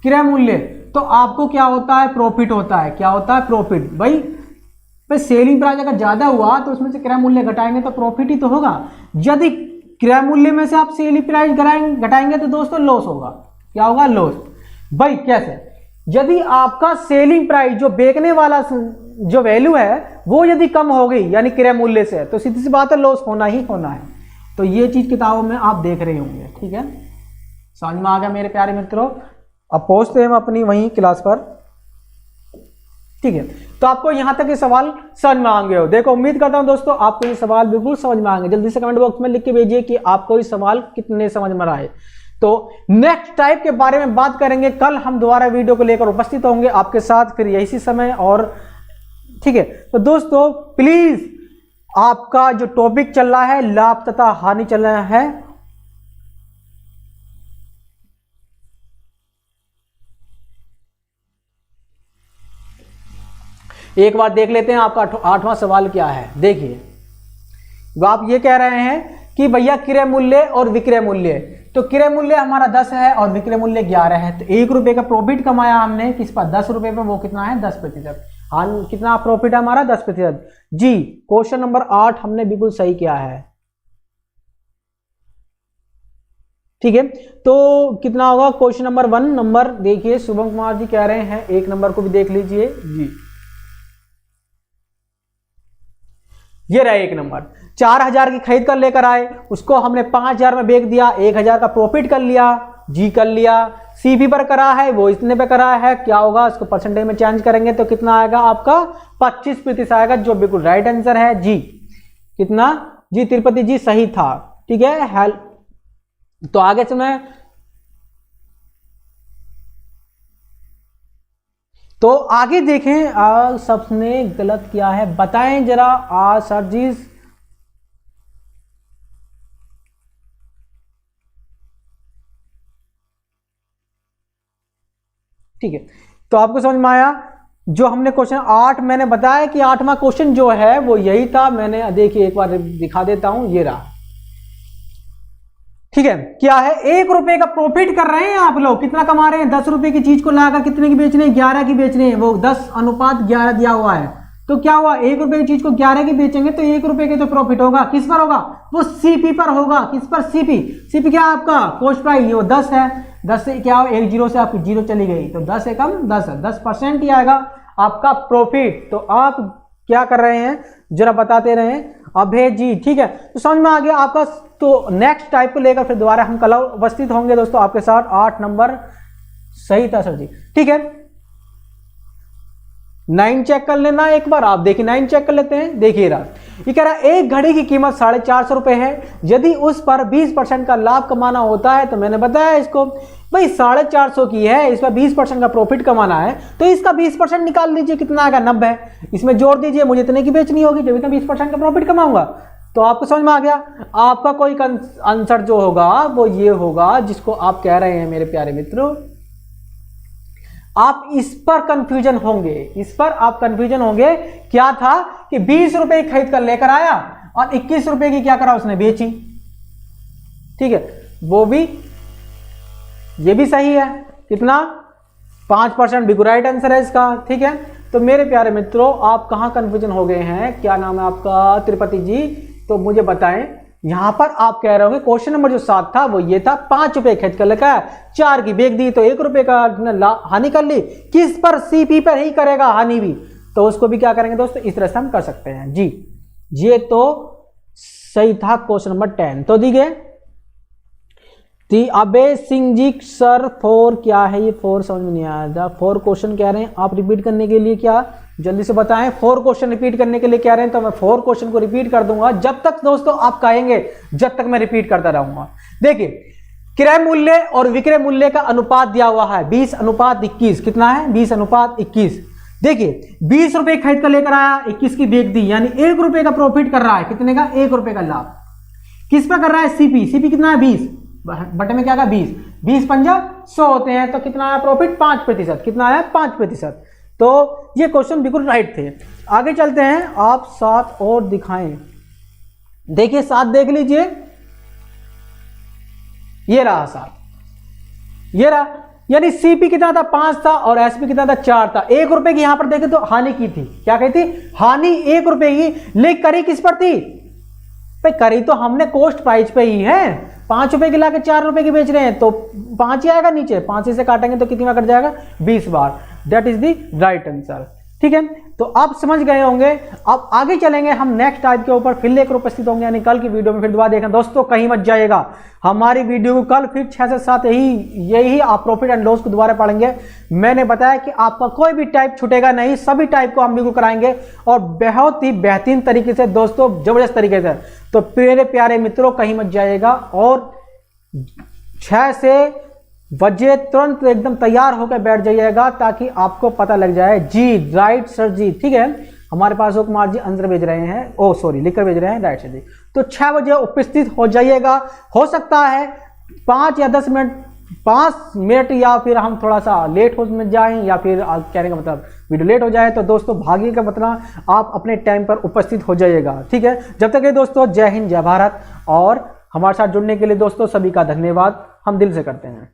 क्रय मूल्य, तो आपको क्या होता है प्रॉफिट होता है। क्या होता है प्रॉफिट। भाई सेलिंग प्राइस अगर ज्यादा हुआ तो उसमें से क्रय मूल्य घटाएंगे तो प्रॉफिट ही तो होगा। यदि क्रय मूल्य में से आप सेलिंग प्राइस घटाएंगे तो दोस्तों लॉस होगा। क्या होगा लॉस। भाई कैसे, यदि आपका सेलिंग प्राइस जो बेचने वाला जो वैल्यू है वो यदि कम हो गई यानी क्रय मूल्य से, तो सीधी सी बात है लॉस होना ही होना है। तो ये चीज किताबों में आप देख रहे होंगे, ठीक है समझ में आ गया मेरे प्यारे मित्रों। अब पहुंचते हैं हम अपनी वहीं क्लास पर। ठीक है, तो आपको यहां तक ये सवाल समझ में आएंगे हो। देखो उम्मीद करता हूं दोस्तों आपको ये सवाल बिल्कुल समझ में आएंगे। जल्दी से कमेंट बॉक्स में लिख के भेजिए कि आपको ये सवाल कितने समझ में आए। तो नेक्स्ट टाइप के बारे में बात करेंगे कल, हम दोबारा वीडियो को लेकर उपस्थित होंगे आपके साथ फिर यही समय। और ठीक है, तो दोस्तों प्लीज आपका जो टॉपिक चल रहा है लाभ तथा हानि चल रहा है, एक बार देख लेते हैं आपका 8वां सवाल क्या है। देखिए आप ये कह रहे हैं कि भैया क्रय मूल्य और विक्रय मूल्य, तो क्रय मूल्य हमारा 10 है और विक्रय मूल्य 11 है, तो 1 रुपए का प्रॉफिट कमाया हमने किस पर, 10 रुपए पे, वो कितना है 10%। हाँ कितना प्रॉफिट है हमारा 10%। जी क्वेश्चन नंबर 8 हमने बिल्कुल सही किया है। ठीक है, तो कितना होगा क्वेश्चन नंबर 1 नंबर देखिए शुभम कुमार जी कह रहे हैं, 1 नंबर को भी देख लीजिए जी। ये रहा 1 नंबर, 4000 की खरीद कर लेकर आए, उसको हमने 5000 में बेच दिया, 1000 का प्रॉफिट कर लिया, जी कर लिया। सीपी पर करा है वो इतने पे करा है, क्या होगा इसको परसेंटेज में चेंज करेंगे तो कितना आएगा आपका 25% आएगा, जो बिल्कुल राइट आंसर है जी। कितना जी, तिरुपति जी सही था। ठीक है, तो आगे से मैं तो आगे देखें सबने गलत किया है, बताएं जरा सर जी। ठीक है, तो आपको समझ में आया जो हमने क्वेश्चन 8 मैंने बताया कि 8वां क्वेश्चन जो है वो यही था। मैंने देखिए एक बार दिखा देता हूं, ये रहा। ठीक है, क्या है 1 रुपए का प्रॉफिट कर रहे हैं आप लोग, कितना कमा रहे हैं 10 रुपए की चीज को लाकर कितने की बेच रहे हैं 11 की बेच रहे हैं, वो 10:11 दिया हुआ है। तो क्या हुआ 1 रुपए की चीज को 11 की बेचेंगे तो 1 रुपए के तो प्रॉफिट होगा, किस पर होगा वो सीपी पर होगा। किस पर सीपी, सीपी क्या है आपका कॉस्ट प्राइस, ये 10 है, 10 से क्या हो 1 जीरो से आपकी जीरो चली गई, तो 10 से कम 10 है, 10% ही आएगा आपका प्रॉफिट। तो आप क्या कर रहे हैं जरा बताते रहे अभय जी। ठीक है, तो समझ में आ गया आपका। तो नेक्स्ट टाइप को लेकर फिर दोबारा हम कल उपस्थित होंगे दोस्तों आपके साथ। 8 नंबर सही था सर जी। ठीक है, 9 चेक कर लेना एक बार, आप देखिए 9 चेक कर लेते हैं। देखिए रहा, ये कह रहा है एक घड़ी की कीमत 450 रुपए है, यदि उस पर 20% का लाभ कमाना होता है, तो मैंने बताया इसको भाई 450 की है, इस पर 20% का प्रॉफिट कमाना है, तो इसका 20% निकाल लीजिए कितना आएगा 90, इसमें जोड़ दीजिए, मुझे इतने की बेचनी होगी जब इतना 20% का प्रॉफिट कमाऊंगा। तो आपको समझ में आ गया, आपका कोई आंसर जो होगा वो ये होगा जिसको आप कह रहे हैं मेरे प्यारे मित्रों। आप इस पर कंफ्यूजन होंगे, इस पर आप कंफ्यूजन होंगे। क्या था कि 20 रुपए खरीद कर लेकर आया और 21 रुपए की क्या करा उसने बेची। ठीक है, वो भी ये भी सही है, कितना 5% बिल्कुल राइट आंसर है इसका। ठीक है, तो मेरे प्यारे मित्रों आप कहां कंफ्यूजन हो गए हैं, क्या नाम है आपका त्रिपति जी, तो मुझे बताएं। यहां पर आप कह रहे होंगे क्वेश्चन नंबर जो 7 था वो ये था 5 रुपए खरीद कर लेकर 4 की बेच दी, तो 1 रुपए का हानि कर ली, किस पर सीपी पर ही करेगा हानि भी, तो उसको भी क्या करेंगे दोस्तों इस तरह से हम कर सकते हैं जी। ये तो सही था क्वेश्चन नंबर 10। तो दी गए अबे सिंह जी सर 4 क्या है, ये 4 समझ में नहीं आया। 4 क्वेश्चन कह रहे हैं आप रिपीट करने के लिए, क्या जल्दी से बताएं। 4 क्वेश्चन रिपीट करने के लिए कह रहे हैं, तो मैं 4 क्वेश्चन को रिपीट कर दूंगा जब तक दोस्तों आप कहेंगे, जब तक मैं रिपीट करता रहूंगा। देखिए क्रय मूल्य और विक्रय मूल्य का अनुपात दिया हुआ है 20:21, कितना है 20:21। देखिए 20 रुपए खरीद कर लेकर आया, 21 की बेच दी, यानी 1 रुपए का प्रॉफिट कर रहा है, कितने का 1 रुपए का लाभ। किस पर कर रहा है सीपी, सीपी कितना है 20, बटे में क्या का 20, 20 पंजा 100 होते हैं, तो कितना आया प्रॉफिट 5%, कितना आया 5%। तो ये क्वेश्चन बिल्कुल राइट थे। आगे चलते हैं, आप 7 और दिखाएं। देखिए 7 देख लीजिए, ये रहा 7, ये रहा, यानी सीपी कितना था 5 था और एसपी कितना था 4 था। 1 रुपए की यहां पर देखे तो हानि की थी, क्या कही थी हानि 1 रुपए की, लेकिन करी किस पर थी भाई, करी तो हमने कॉस्ट प्राइस पे ही है। 5 रुपए की लाके 4 रुपए की बेच रहे हैं, तो 5 ही आएगा नीचे, 5 से काटेंगे तो कितनी बार कट जाएगा 20 बार। That is the right answer. ठीक है, तो आप समझ गए होंगे। अब आगे चलेंगे हम नेक्स्ट टाइप के ऊपर, फिर लेकर उपस्थित होंगे यानी कल की वीडियो में। फिर दोबारा देखना दोस्तों, कहीं मत जाइएगा, हमारी वीडियो को कल फिर 6 से 7 यही आप प्रॉफिट एंड लॉस को दोबारा पढ़ेंगे। मैंने बताया कि आपका कोई भी टाइप छूटेगा नहीं, सभी टाइप को हम बिल्कुल कराएंगे और बहुत ही बेहतरीन तरीके से दोस्तों, जबरदस्त तरीके से। तो मेरे प्यारे मित्रों, कहीं मत जाइएगा और 6 से बजे तुरंत एकदम तैयार होकर बैठ जाइएगा ताकि आपको पता लग जाए। जी राइट सर जी, ठीक है। हमारे पास अशोक कुमार जी आंसर भेज रहे हैं, ओ सॉरी लिखकर भेज रहे हैं, राइट सर जी। तो 6 बजे उपस्थित हो जाइएगा। हो सकता है 5 या 10 मिनट, 5 मिनट या फिर हम थोड़ा सा लेट हो जाएं, या फिर कहने का मतलब वीडियो लेट हो जाए, तो दोस्तों भाग्य का मतलब आप अपने टाइम पर उपस्थित हो जाइएगा, ठीक है। जब तक ये दोस्तों, जय हिंद जय भारत। और हमारे साथ जुड़ने के लिए दोस्तों सभी का धन्यवाद हम दिल से करते हैं।